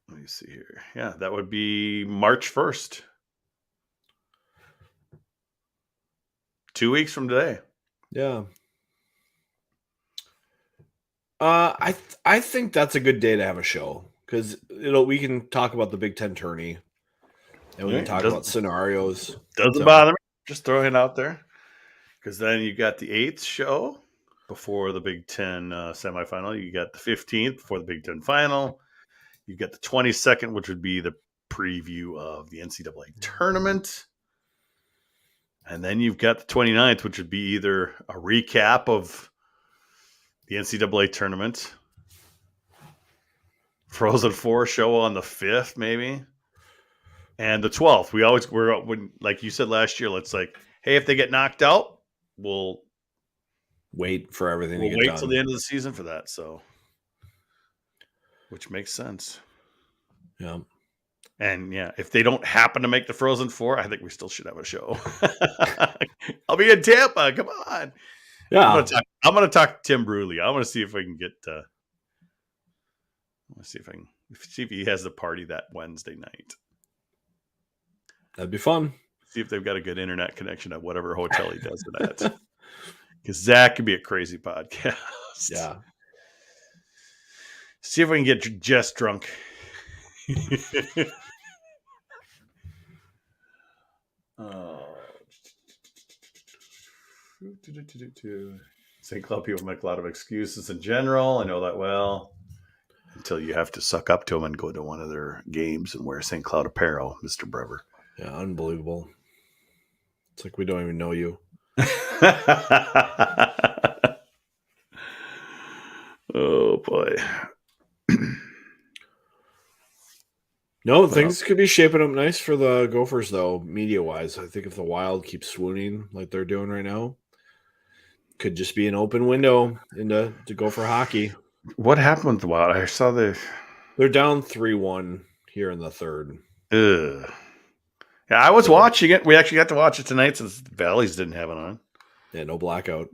Let me see here. Yeah, that would be March 1st. 2 weeks from today. Yeah. I think that's a good day to have a show, because we can talk about the Big Ten tourney, and we can talk about scenarios. Doesn't bother me. Just throwing it out there, because then you got the 8th show before the Big Ten semifinal. You got the 15th before the Big Ten final. You got the 22nd, which would be the preview of the NCAA tournament. And then you've got the 29th, which would be either a recap of the NCAA tournament, Frozen Four show on the 5th, maybe, and the 12th. When, like you said last year, let's like, hey, if they get knocked out, we'll wait for everything to get wait done till the end of the season for that. So, which makes sense. Yeah. And yeah, if they don't happen to make the Frozen Four, I think we still should have a show. I'll be in Tampa. Come on. Yeah. I'm going to talk to Tim Bruley. I want to see if I can get. I want to see if he has the party that Wednesday night. That'd be fun. See if they've got a good internet connection at whatever hotel he does it at. Because that could be a crazy podcast. Yeah. See if we can get Jess drunk. St. Cloud people make a lot of excuses in general. I know that well. Until you have to suck up to them and go to one of their games and wear St. Cloud apparel, Mr. Brever. Yeah, unbelievable. It's like we don't even know you. Oh, boy. No, things could be shaping up nice for the Gophers, though, media-wise. I think if the Wild keeps swooning like they're doing right now, could just be an open window to Gopher hockey. What happened with the Wild? I saw they're down 3-1 here in the third. Ugh. Yeah, I was watching it. We actually got to watch it tonight since the Valleys didn't have it on. Yeah, no blackout.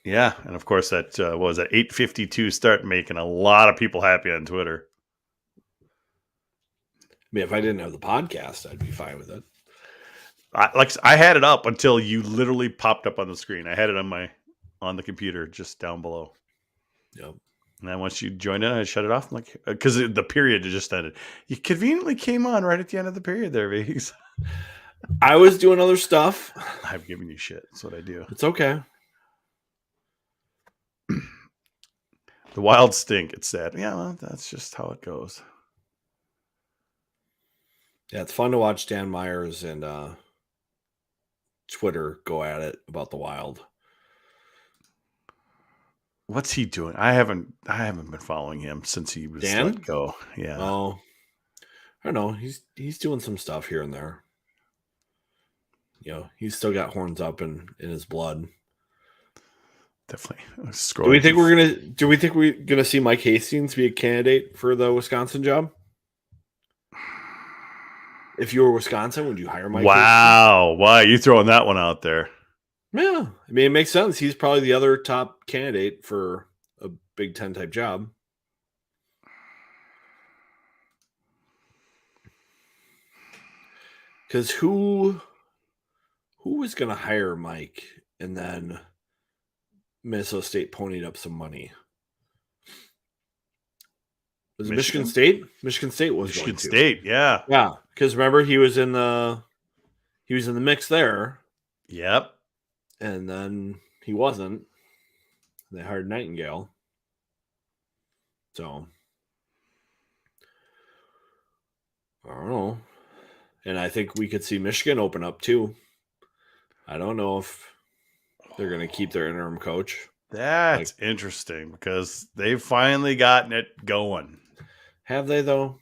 Yeah, and of course that what was that 8:52 start, making a lot of people happy on Twitter. I mean, if I didn't have the podcast, I'd be fine with it. I had it up until you literally popped up on the screen. I had it on the computer just down below. Yep. And then once you joined in, I shut it off. I'm like, because the period had just ended. You conveniently came on right at the end of the period there, Viggs. I was doing other stuff. I'm giving you shit. That's what I do. It's okay. The Wild stink. It's sad. Yeah, well, that's just how it goes. Yeah, it's fun to watch Dan Myers and Twitter go at it about the Wild. What's he doing? I haven't been following him since he was Dan? let go. Yeah. Oh, I don't know. He's doing some stuff here and there. You know, he's still got horns up in his blood. Definitely. Do we think we're gonna see Mike Hastings be a candidate for the Wisconsin job? If you were Wisconsin, would you hire Mike Hastings? Wow. Why are you throwing that one out there? Yeah. I mean, it makes sense. He's probably the other top candidate for a Big Ten type job. Because who was going to hire Mike and then Minnesota State ponied up some money? Was it Michigan State? Michigan State was Michigan going to. State, yeah. Yeah, because remember he was in the mix there. Yep. And then he wasn't. They hired Nightingale. So I don't know. And I think we could see Michigan open up too. I don't know if they're going to keep their interim coach. That's interesting because they've finally gotten it going. Have they though?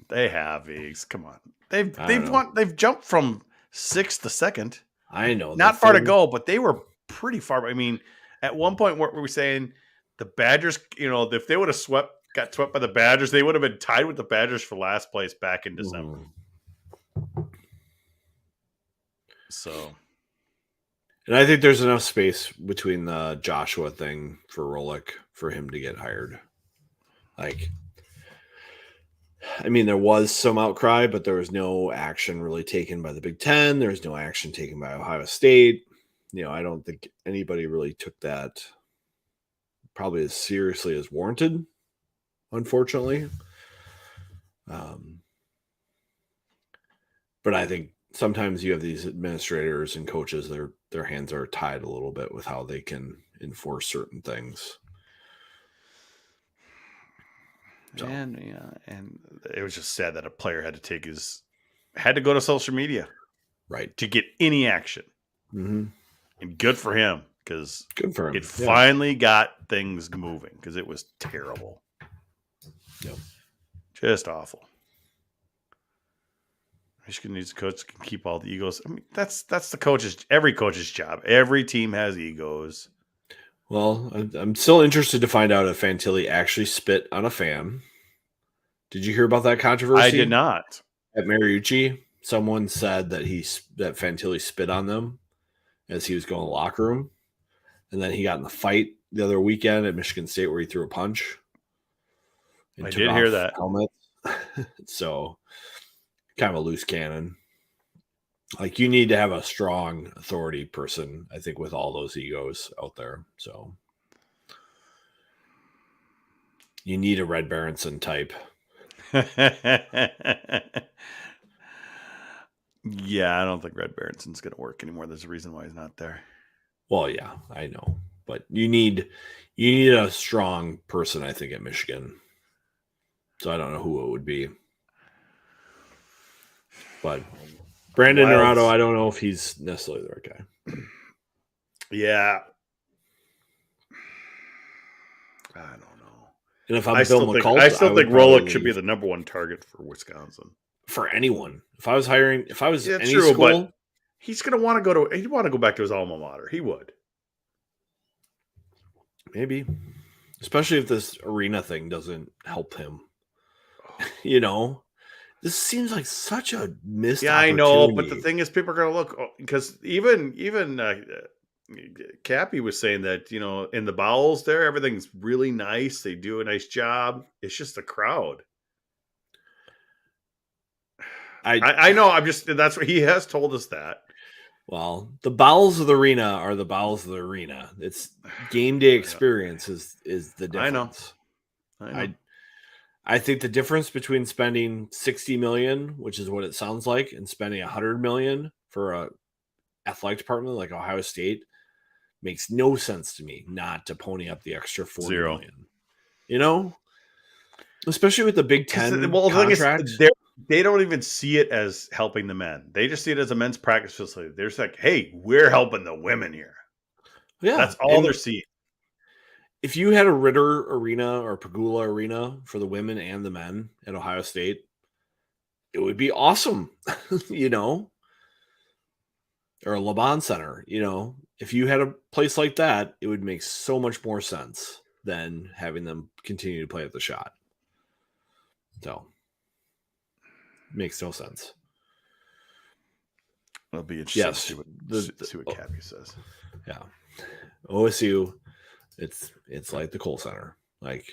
They have, Viggs. Come on. They've jumped from 6th to 2nd. I know. Not far to go, but they were pretty far. I mean, at one point we were saying the Badgers, if they would have got swept by the Badgers, they would have been tied with the Badgers for last place back in December. So, and I think there's enough space between the Joshua thing for Rolick for him to get hired. I mean, there was some outcry, but there was no action really taken by the Big Ten. There was no action taken by Ohio State. I don't think anybody really took that probably as seriously as warranted, unfortunately. But I think sometimes you have these administrators and coaches, their hands are tied a little bit with how they can enforce certain things. So. And it was just sad that a player had to go to social media, right, to get any action. Mm-hmm. And good for him because it yeah. finally got things moving because it was terrible. Yep. Just awful. Michigan needs a coach that can keep all the egos. I mean, that's every coach's job. Every team has egos. Well, I'm still interested to find out if Fantilli actually spit on a fan. Did you hear about that controversy? I did not. At Mariucci, someone said that that Fantilli spit on them as he was going to the locker room. And then he got in the fight the other weekend at Michigan State where he threw a punch. I did hear that. Helmet. So, kind of a loose cannon. You need to have a strong authority person, I think, with all those egos out there. So you need a Red Berenson type. Yeah, I don't think Red Berenson's going to work anymore. There's a reason why he's not there. Well, yeah, I know. But you need a strong person, I think, at Michigan. So I don't know who it would be. But Brandon Naruto, I don't know if he's necessarily the right guy. Yeah. I don't know. And if I'm Bill McCullough, I still think Rolick should be the number one target for Wisconsin. For anyone. If I was any true, school, but he's going to want to he'd want to go back to his alma mater. He would. Maybe. Especially if this arena thing doesn't help him. This seems like such a missed Yeah, I opportunity. know, but the thing is, people are going to look because even Cappy was saying that in the bowels there, everything's really nice. They do a nice job. It's just the crowd. I know. That's what he has told us that. Well, the bowels of the arena are the bowels of the arena. It's game day experience is the difference. I know. I think the difference between spending 60 million, which is what it sounds like, and spending 100 million for a athletic department like Ohio State makes no sense to me not to pony up the extra 40 million. Especially with the Big Ten contract. The thing is, they don't even see it as helping the men. They just see it as a men's practice facility. They're just like, hey, we're helping the women here. Yeah. That's all they're seeing. If you had a Ritter Arena or Pagula Arena for the women and the men at Ohio State, it would be awesome, or a LeBron Center, if you had a place like that, it would make so much more sense than having them continue to play at the Shot. So, makes no sense. It'll be interesting to see what Cappy says. Yeah. OSU, it's like the Kohl Center. Like,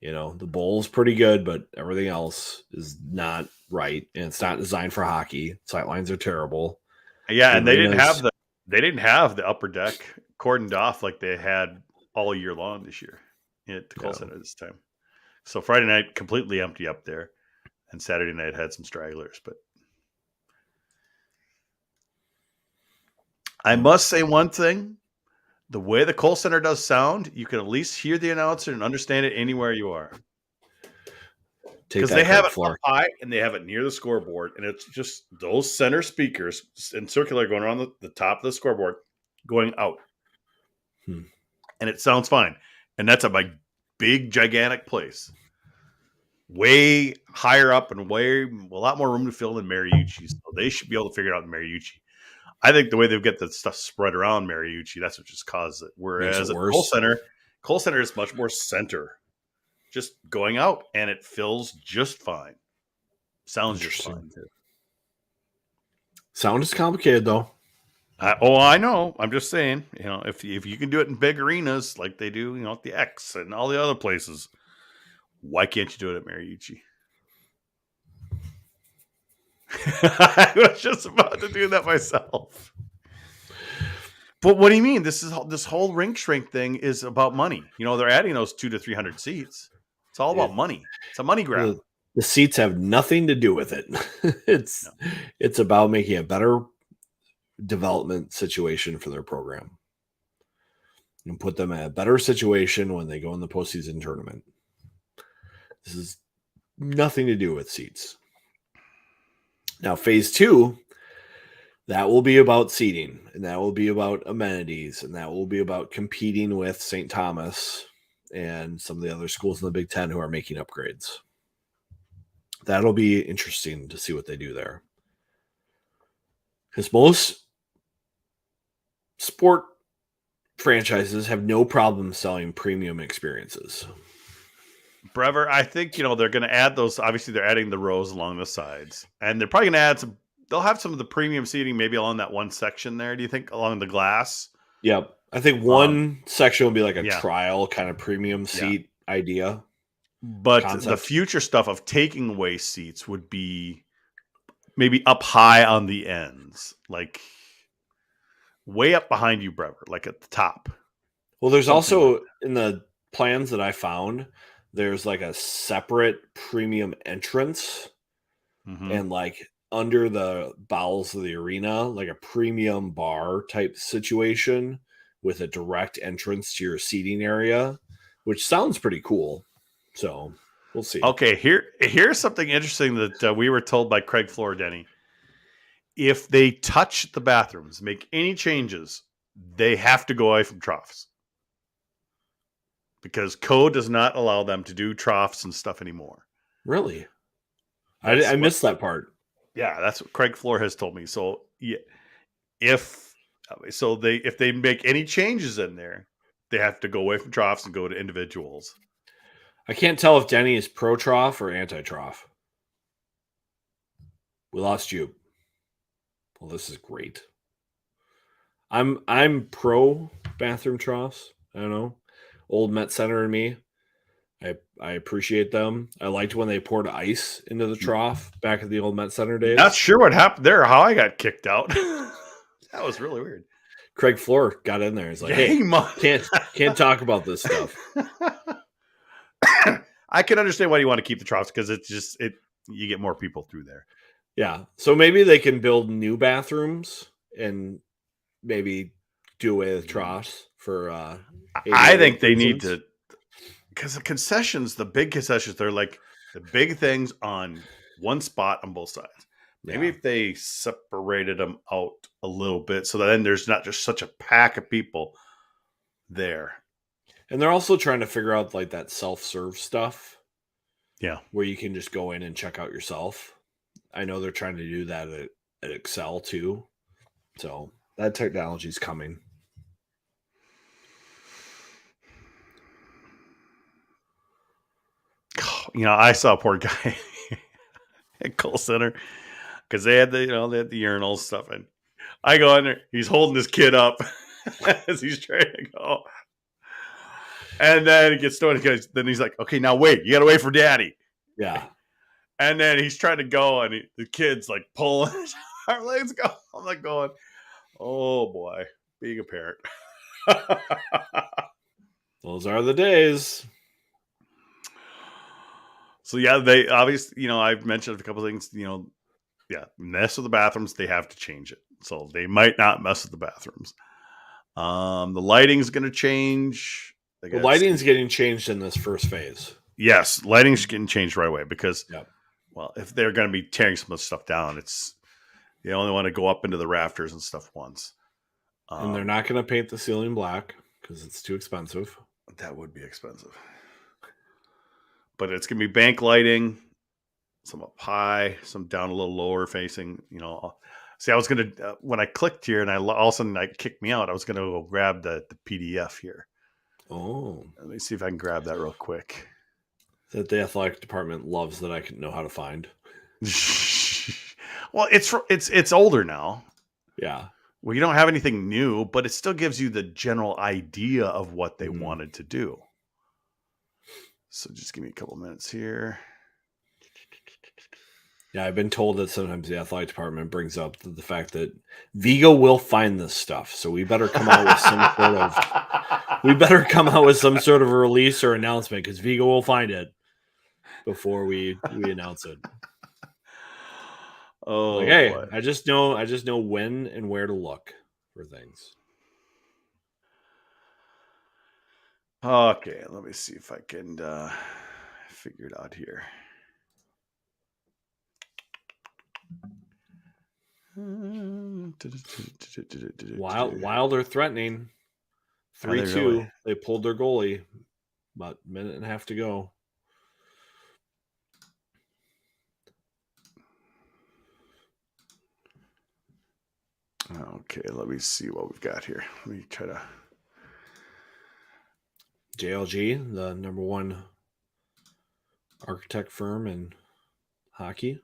the bowl's pretty good, but everything else is not right, and it's not designed for hockey. Sightlines are terrible. Yeah, and they didn't have the upper deck cordoned off like they had all year long this year at the Kohl Center this time. So Friday night completely empty up there, and Saturday night had some stragglers. But I must say one thing: the way the Kohl Center does sound, you can at least hear the announcer and understand it anywhere you are. Because they have it up high and they have it near the scoreboard, and it's just those center speakers in circular going around the top of the scoreboard, going out, and it sounds fine. And that's a big, gigantic place, way higher up and a lot more room to fill than Mariucci. So they should be able to figure it out in Mariucci. I think the way they get the stuff spread around Mariucci, that's what just caused it. Whereas at Kohl Center is much more center. Just going out, and it fills just fine. Sounds just fine too. Sound is complicated though. I know. I'm just saying. If you can do it in big arenas like they do, at the X and all the other places, why can't you do it at Mariucci? I was just about to do that myself. But what do you mean? This whole rink shrink thing is about money. They're adding those 200 to 300 seats. It's all about money. It's a money grab. The seats have nothing to do with it. It's about making a better development situation for their program and put them in a better situation when they go in the postseason tournament. This is nothing to do with seats. Now, phase 2, that will be about seating, and that will be about amenities, and that will be about competing with St. Thomas and some of the other schools in the Big Ten who are making upgrades. That'll be interesting to see what they do there. Because most sport franchises have no problem selling premium experiences. Brever, I think, they're going to add those. Obviously, they're adding the rows along the sides. And they're probably going to add they'll have some of the premium seating maybe along that one section there. Do you think along the glass? Yep. I think one section will be like a trial kind of premium seat idea. But the future stuff of taking away seats would be maybe up high on the ends, like way up behind you, Brever, like at the top. Well, there's also in the plans that I found, there's like a separate premium entrance and like under the bowels of the arena, like a premium bar type situation with a direct entrance to your seating area, which sounds pretty cool. So we'll see. Okay, here's something interesting that we were told by Craig Florideni. If they touch the bathrooms, make any changes, they have to go away from troughs. Because code does not allow them to do troughs and stuff anymore. Really? I missed that part. Yeah, that's what Craig Floor has told me. So if they make any changes in there, they have to go away from troughs and go to individuals. I can't tell if Denny is pro trough or anti trough. We lost you. Well, this is great. I'm pro bathroom troughs. I don't know. Old Met Center and me. I appreciate them. I liked when they poured ice into the trough back at the old Met Center days. Not sure what happened there or how I got kicked out. That was really weird. Craig Floor got in there. He's like, "Hey, can't talk about this stuff." I can understand why you want to keep the troughs because you get more people through there. Yeah, so maybe they can build new bathrooms and maybe do away with troughs for. I think they need to, because the big concessions, they're like the big things on one spot on both sides. Maybe if they separated them out a little bit so that then there's not just such a pack of people there. And they're also trying to figure out like that self-serve stuff. Yeah. Where you can just go in and check out yourself. I know they're trying to do that at Excel too. So that technology is coming. I saw a poor guy at Cole Center because they had the urinals stuff, and I go in there. He's holding his kid up as he's trying to go, and then he gets started. Then he's like, "Okay, now wait. You got to wait for Daddy." Yeah. And then he's trying to go, and the kid's like pulling our legs go. I'm like going, "Oh boy, being a parent." Those are the days. So yeah, they obviously, I've mentioned a couple of things, mess with the bathrooms, they have to change it. So they might not mess with the bathrooms. The lighting's going to change. The lighting's getting changed in this first phase. Yes, lighting's getting changed right away because, well, if they're going to be tearing some of the stuff down, they only want to go up into the rafters and stuff once. And they're not going to paint the ceiling black because it's too expensive. That would be expensive. But it's going to be bank lighting, some up high, some down a little lower facing, See, I was going to, when I clicked here and all of a sudden it kicked me out, I was going to go grab the PDF here. Oh. Let me see if I can grab that real quick. That the athletic department loves that I can know how to find. Well, it's older now. Yeah. Well, you don't have anything new, but it still gives you the general idea of what they wanted to do. So just give me a couple minutes here. Yeah, I've been told that sometimes the athletic department brings up the fact that Vigo will find this stuff. So we better come out with some sort of a release or announcement because Vigo will find it before we announce it. Oh, hey, boy. I just know when and where to look for things. Okay, let me see if I can figure it out here. Wild are threatening. 3-2. Really? They pulled their goalie. About a minute and a half to go. Okay, let me see what we've got here. Let me try to... JLG, the number one architect firm in hockey.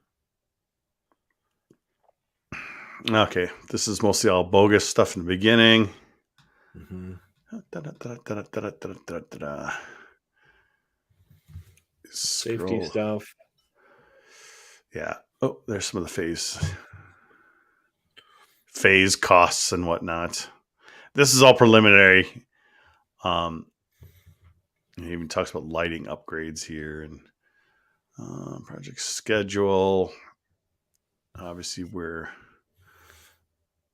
Okay, this is mostly all bogus stuff in the beginning. Mm-hmm. Safety stuff. Yeah. Oh, there's some of the phase costs and whatnot. This is all preliminary. It even talks about lighting upgrades here and project schedule. Obviously, where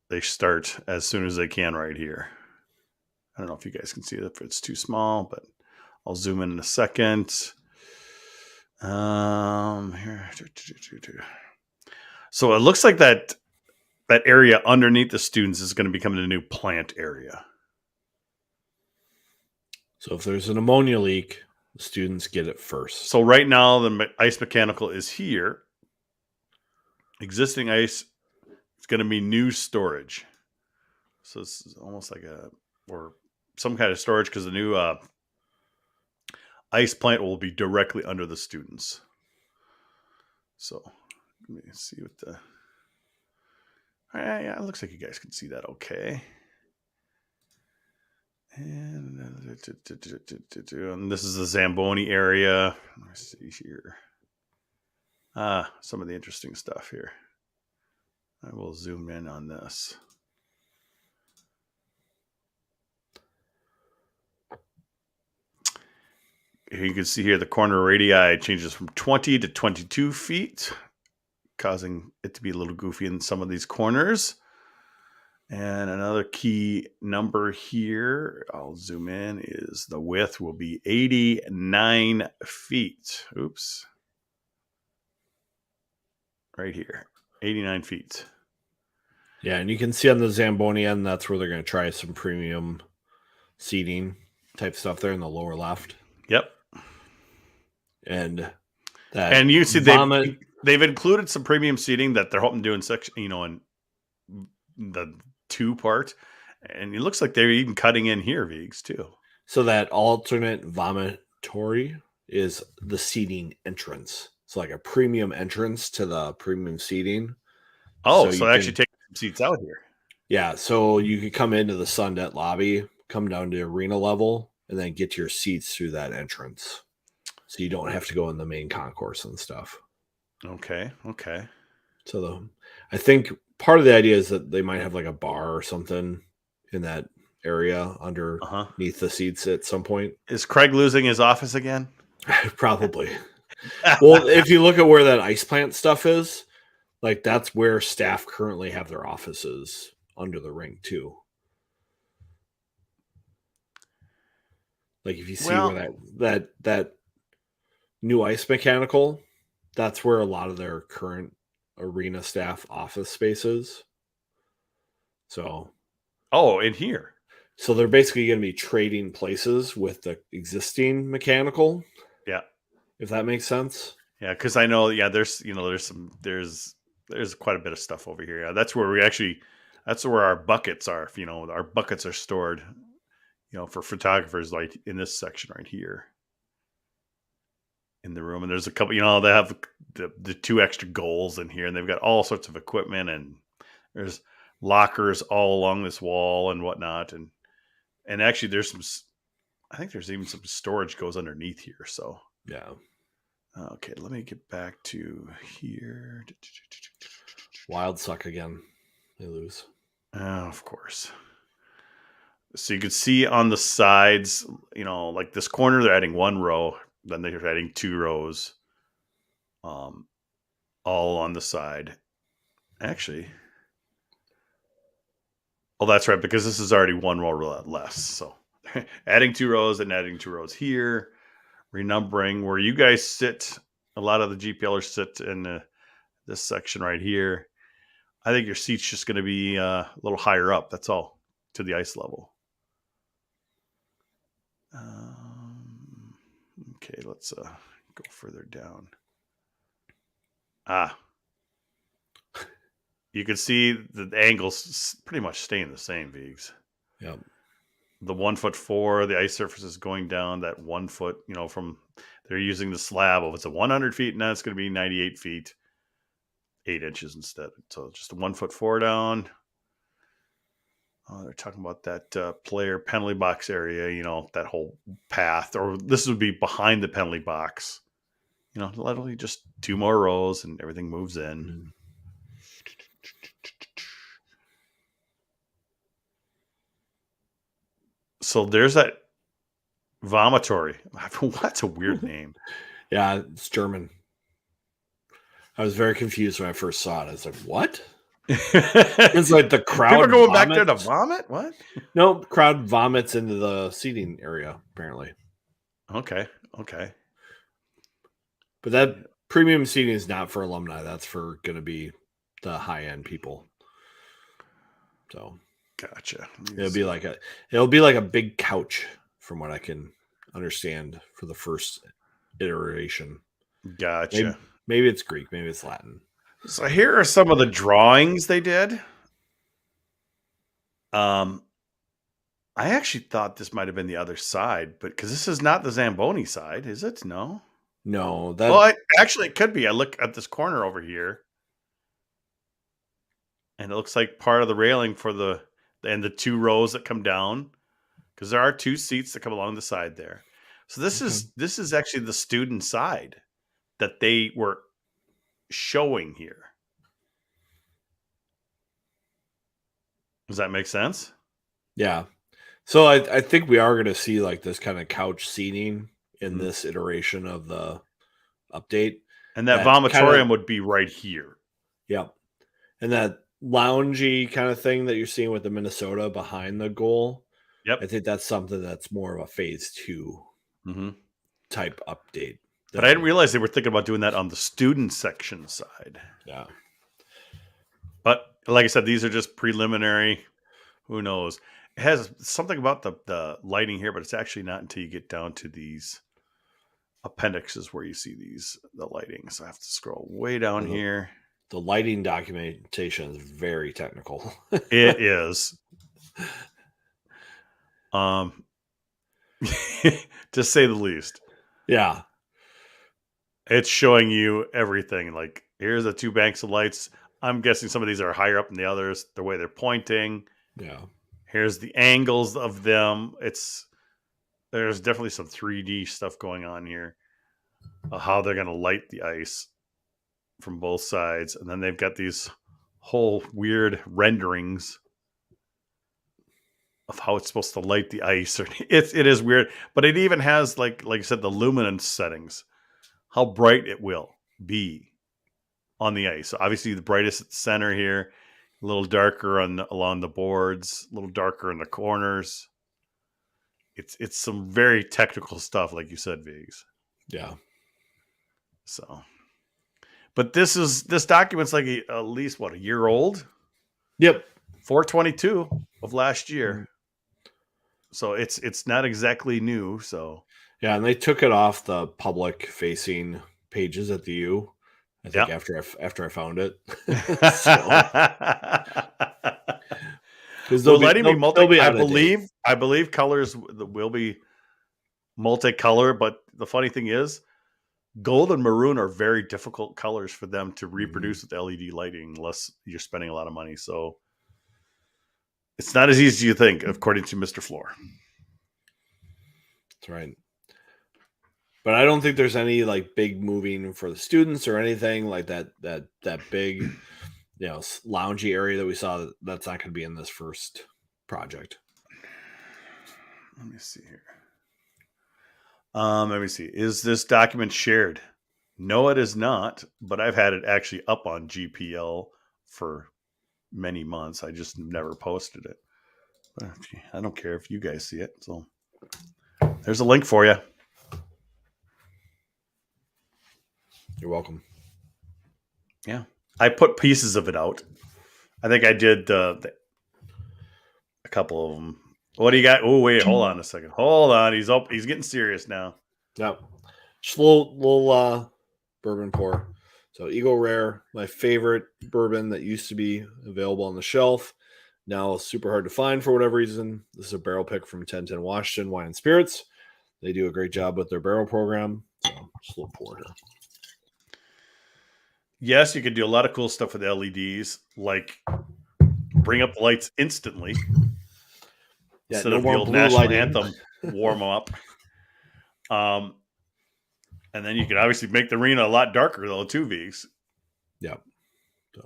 they start as soon as they can right here. I don't know if you guys can see it if it's too small, but I'll zoom in a second. Here. So it looks like that area underneath the students is going to become the new plant area. So if there's an ammonia leak, the students get it first. So right now, the ice mechanical is here. Existing ice is going to be new storage. So this is almost like or some kind of storage because the new ice plant will be directly under the students. So me see what the. Yeah, it looks like you guys can see that okay. And this is the Zamboni area. Let's see here. Some of the interesting stuff here. I will zoom in on this. Here you can see here the corner radii changes from 20 to 22 feet, causing it to be a little goofy in some of these corners. And another key number here, I'll zoom in, is the width will be 89 feet. Oops. Right here, 89 feet. Yeah, and you can see on the Zamboni end, that's where they're going to try some premium seating type stuff there in the lower left. Yep. And you see they've included some premium seating that they're hoping to do in section, in the 2 part, and it looks like they're even cutting in here, Viggs, too. So that alternate vomitory is the seating entrance. So like a premium entrance to the premium seating. Oh, so actually take some seats out here. Yeah, so you could come into the Sundet lobby, come down to arena level, and then get your seats through that entrance. So you don't have to go in the main concourse and stuff. Okay. So I think part of the idea is that they might have like a bar or something in that area underneath the seats at some point. Is Craig losing his office again? Probably. Well, if you look at where that ice plant stuff is, like that's where staff currently have their offices under the ring too. Like if you see where that new ice mechanical, that's where a lot of their current arena staff office spaces. So, in here. So they're basically going to be trading places with the existing mechanical. Yeah, if that makes sense. Yeah, because I know. Yeah, there's quite a bit of stuff over here. Yeah, that's where that's where our buckets are. Our buckets are stored. For photographers, like in this section right here. In the room, and there's a couple, they have the 2 extra goals in here, and they've got all sorts of equipment, and there's lockers all along this wall and whatnot, and actually I think there's even some storage goes underneath here. So yeah. Okay, let me get back to here. Wild suck again. They lose. Of course. So you can see on the sides, like this corner, they're adding 1 row. Then they're adding 2 rows, all on the side. Actually, that's right, because this is already 1 row less. So adding 2 rows and adding 2 rows here, renumbering where you guys sit. A lot of the GPLers sit in this section right here. I think your seat's just going to be a little higher up. That's all, to the ice level. Okay, let's go further down. You can see the angles pretty much staying the same, Viggs. Yep. The 1'4", the ice surface is going down that 1 foot, from they're using the slab of it's a 100 feet, now it's going to be 98 feet, 8 inches instead. So just a 1'4" down. They're talking about that player penalty box area, that whole path, or this would be behind the penalty box. Literally just 2 more rows and everything moves in. So there's that vomitory. That's a weird name. Yeah, it's German. I was very confused when I first saw it. I was like, what? It's like the crowd. People are going back there to vomit? What? No, the crowd vomits into the seating area, apparently. Okay. But that premium seating is not for alumni. That's for going to be the high-end people. So, gotcha. It'll be like a big couch, from what I can understand, for the first iteration. Gotcha. Maybe it's Greek, maybe it's Latin. So here are some of the drawings they did. I actually thought this might have been the other side, but because this is not the Zamboni side, is it? No. No. Well, actually, it could be. I look at this corner over here. And it looks like part of the railing for the 2 rows that come down, because there are 2 seats that come along the side there. So this is actually the student side that they were showing here. Does that make sense? Yeah. So I think we are going to see like this kind of couch seating in this iteration of the update. And that vomitorium would be right here. Yep. And that loungy kind of thing that you're seeing with the Minnesota behind the goal. Yep. I think that's something that's more of a phase 2 type update. But I didn't realize they were thinking about doing that on the student section side. Yeah. But like I said, these are just preliminary. Who knows? It has something about the lighting here, but it's actually not until you get down to these appendixes where you see the lighting. So I have to scroll way down here. The lighting documentation is very technical. It is. To say the least. Yeah. It's showing you everything. Like, here's the 2 banks of lights. I'm guessing some of these are higher up than the others, the way they're pointing. Yeah. Here's the angles of them. There's definitely some 3D stuff going on here. How they're going to light the ice from both sides. And then they've got these whole weird renderings of how it's supposed to light the ice. It is weird, but it even has like I said, the luminance settings, how bright it will be on the ice. So obviously the brightest at the center here, a little darker along the boards, a little darker in the corners. It's some very technical stuff, like you said, Viggs. Yeah. So, but this document's like at least a year old. Yep. 4/22 of last year. So it's not exactly new. So yeah, and they took it off the public facing pages at the U. I think after I found it. Because they're letting me multi. I believe colors will be multicolor, but the funny thing is, gold and maroon are very difficult colors for them to reproduce with LED lighting unless you're spending a lot of money. So it's not as easy as you think, according to Mr. Floor. That's right. But I don't think there's any like big moving for the students or anything like that big, loungy area that we saw. That's not going to be in this first project. Let me see here. Let me see. Is this document shared? No, it is not. But I've had it actually up on GPL for many months. I just never posted it. But I don't care if you guys see it. So there's a link for you. You're welcome. Yeah. I put pieces of it out. I think I did a couple of them. What do you got? Oh, wait, hold on a second. Hold on. He's getting serious now. Yep. Just a little bourbon pour. So Eagle Rare, my favorite bourbon that used to be available on the shelf. Now super hard to find for whatever reason. This is a barrel pick from 1010 Washington Wine and Spirits. They do a great job with their barrel program. So just a little pour here. Yes, you could do a lot of cool stuff with LEDs, like bring up the lights instantly. Yeah, instead of the old national anthem, warm them up. And then you can obviously make the arena a lot darker, though, too, Viggs. Yeah.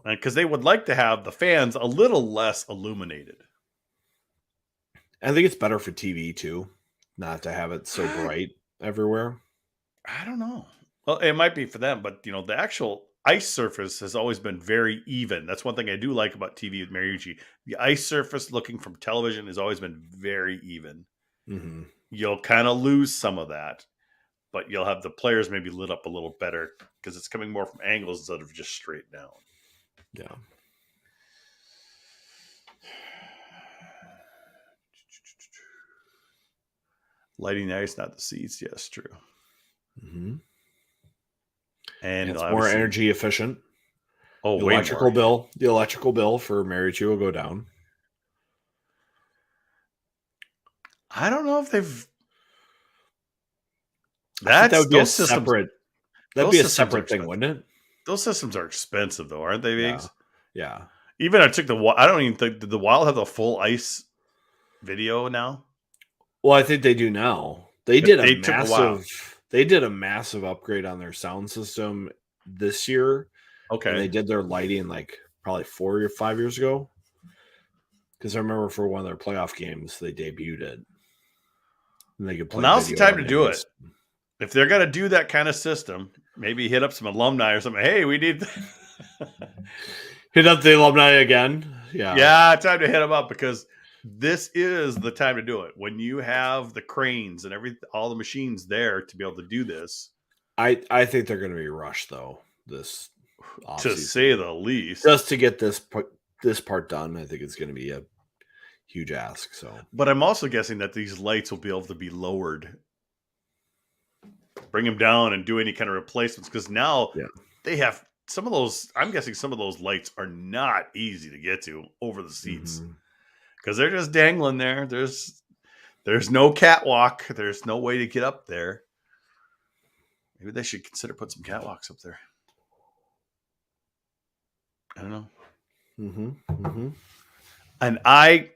Because they would like to have the fans a little less illuminated. I think it's better for TV, too, not to have it so bright everywhere. I don't know. Well, it might be for them, but, the actual ice surface has always been very even. That's one thing I do like about TV with Mariucci. The ice surface looking from television has always been very even. Mm-hmm. You'll kind of lose some of that, but you'll have the players maybe lit up a little better because it's coming more from angles instead of just straight down. Yeah. Lighting the ice, not the seats. Yes, true. Mm-hmm. And it's more energy efficient. Oh, the electrical bill for Mariucci will go down. I don't know if they've. That would be a separate. That'd be a separate thing, wouldn't it? Those systems are expensive, though, aren't they, Viggs? Yeah. Even I took I don't even think, did the Wild have the full ice video now? Well, I think they do now. They But did they took a while. a massive upgrade on their sound system this year. Okay. And they did their lighting like probably 4 or 5 years ago. Because I remember for one of their playoff games, they debuted it. And they could play. Well, now's the video time on to do ice. it. If they're gonna do that kind of system, maybe hit up some alumni or something. Hey, we need Hit up the alumni again. Yeah. Yeah, time to hit them up because this is the time to do it. When you have the cranes and all the machines there to be able to do this. I think they're going to be rushed though this to say the least. Just to get this part done, I think it's going to be a huge ask. So, but I'm also guessing that these lights will be able to be lowered, bring them down, and do any kind of replacements because now they have some of those. I'm guessing some of those lights are not easy to get to over the seats because they're just dangling there. There's no catwalk. There's no way to get up there. Maybe they should consider putting some catwalks up there. I don't know. And I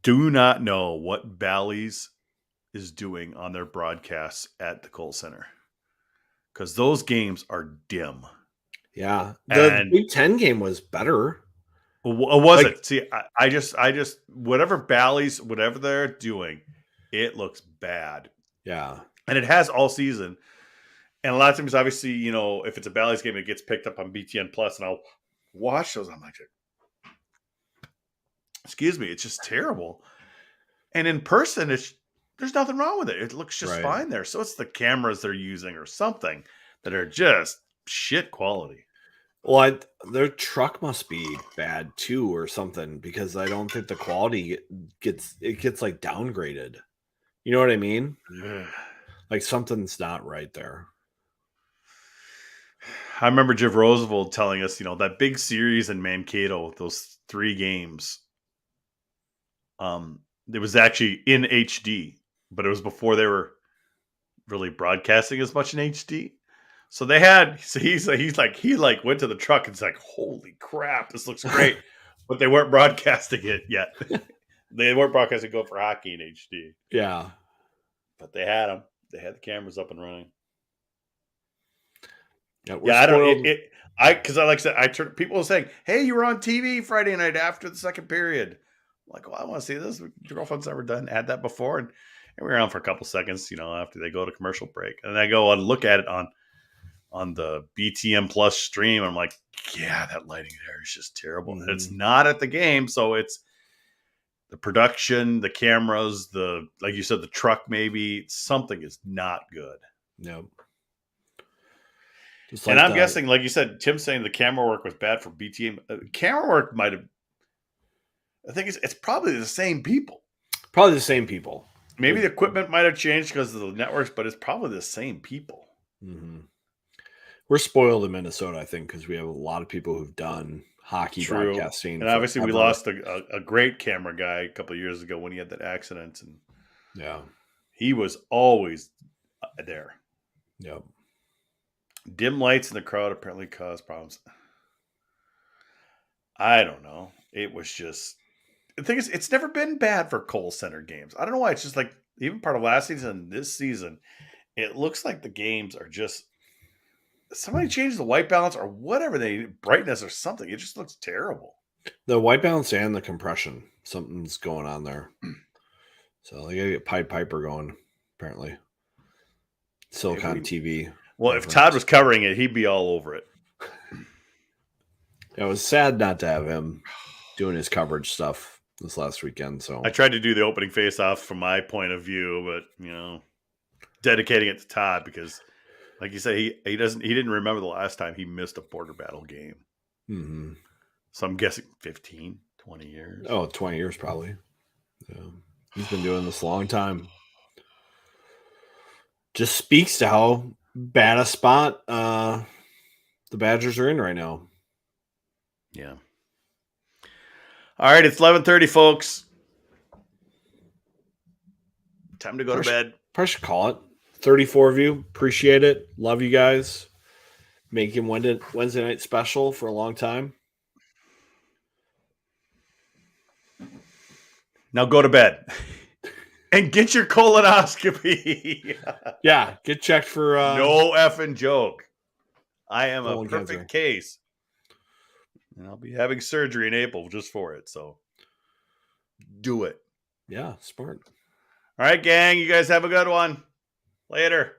do not know what Bally's is doing on their broadcasts at the Kohl Center because those games are dim. Yeah, the Big Ten game was better. Was it? See, I just whatever Bally's, whatever they're doing, it looks bad. Yeah, and it has all season. And a lot of times, obviously, you know, if it's a Bally's game, it gets picked up on BTN Plus, and I'll watch those. I'm like, excuse me, it's just terrible. And in person, there's nothing wrong with it. It looks just fine there. So it's the cameras they're using or something that are just shit quality. Well, their truck must be bad too, or something, because I don't think the quality gets like downgraded. You know what I mean? Yeah. Like something's not right there. I remember Jiv Roosevelt telling us, you know, that big series in Mankato, those 3 games. It was actually in HD, but it was before they were really broadcasting as much in HD. So they had, so he went to the truck and was like, holy crap, this looks great. But they weren't broadcasting it yet. They weren't broadcasting Go for Hockey in HD. Yeah. But they had them. They had the cameras up and running. Yeah, I don't, because like I said, people were saying, hey, you were on TV Friday night after the second period. I'm like, well, I want to see this. Your girlfriend's never had that before. And we were on for a couple seconds, you know, after they go to commercial break. And I go and look at it on the BTM Plus stream. I'm like, yeah, that lighting there is just terrible. And it's not at the game. So it's the production, the cameras, like you said, the truck, maybe something is not good. No. And I'm guessing, like you said, Tim's saying the camera work was bad for BTM. Camera work might have, I think it's probably the same people. Probably the same people. Maybe the equipment might have changed because of the networks, but it's probably the same people. Mm-hmm. We're spoiled in Minnesota, I think, because we have a lot of people who've done hockey broadcasting. And obviously we lost a great camera guy a couple of years ago when he had that accident. And yeah, he was always there. Yep. Dim lights in the crowd apparently caused problems. I don't know. It was just, the thing is, it's never been bad for Kohl Center games. I don't know why. It's just like, even part of last season and this season, it looks like the games are just, somebody changed the white balance or whatever, brightness or something. It just looks terrible. The white balance and the compression, something's going on there. So they gotta get Pied Piper going, apparently. Silicon TV. Well, if Todd was covering it, he'd be all over it. It was sad not to have him doing his coverage stuff this last weekend. So I tried to do the opening face-off from my point of view, but you know, dedicating it to Todd because, like you say, he didn't remember the last time he missed a border battle game. Mm-hmm. So I'm guessing 15, 20 years. Oh, 20 years probably. Yeah. He's been doing this a long time. Just speaks to how bad a spot the Badgers are in right now. Yeah. All right, it's 11:30, folks. Time to go to bed. Probably should call it. 34 of you. Appreciate it. Love you guys. Making Wednesday night special for a long time. Now go to bed and get your colonoscopy. Yeah, get checked for No effing joke. I am a colon perfect cancer. case. And I'll be having surgery in April just for it. So do it. Yeah, smart. All right, gang. You guys have a good one. Later.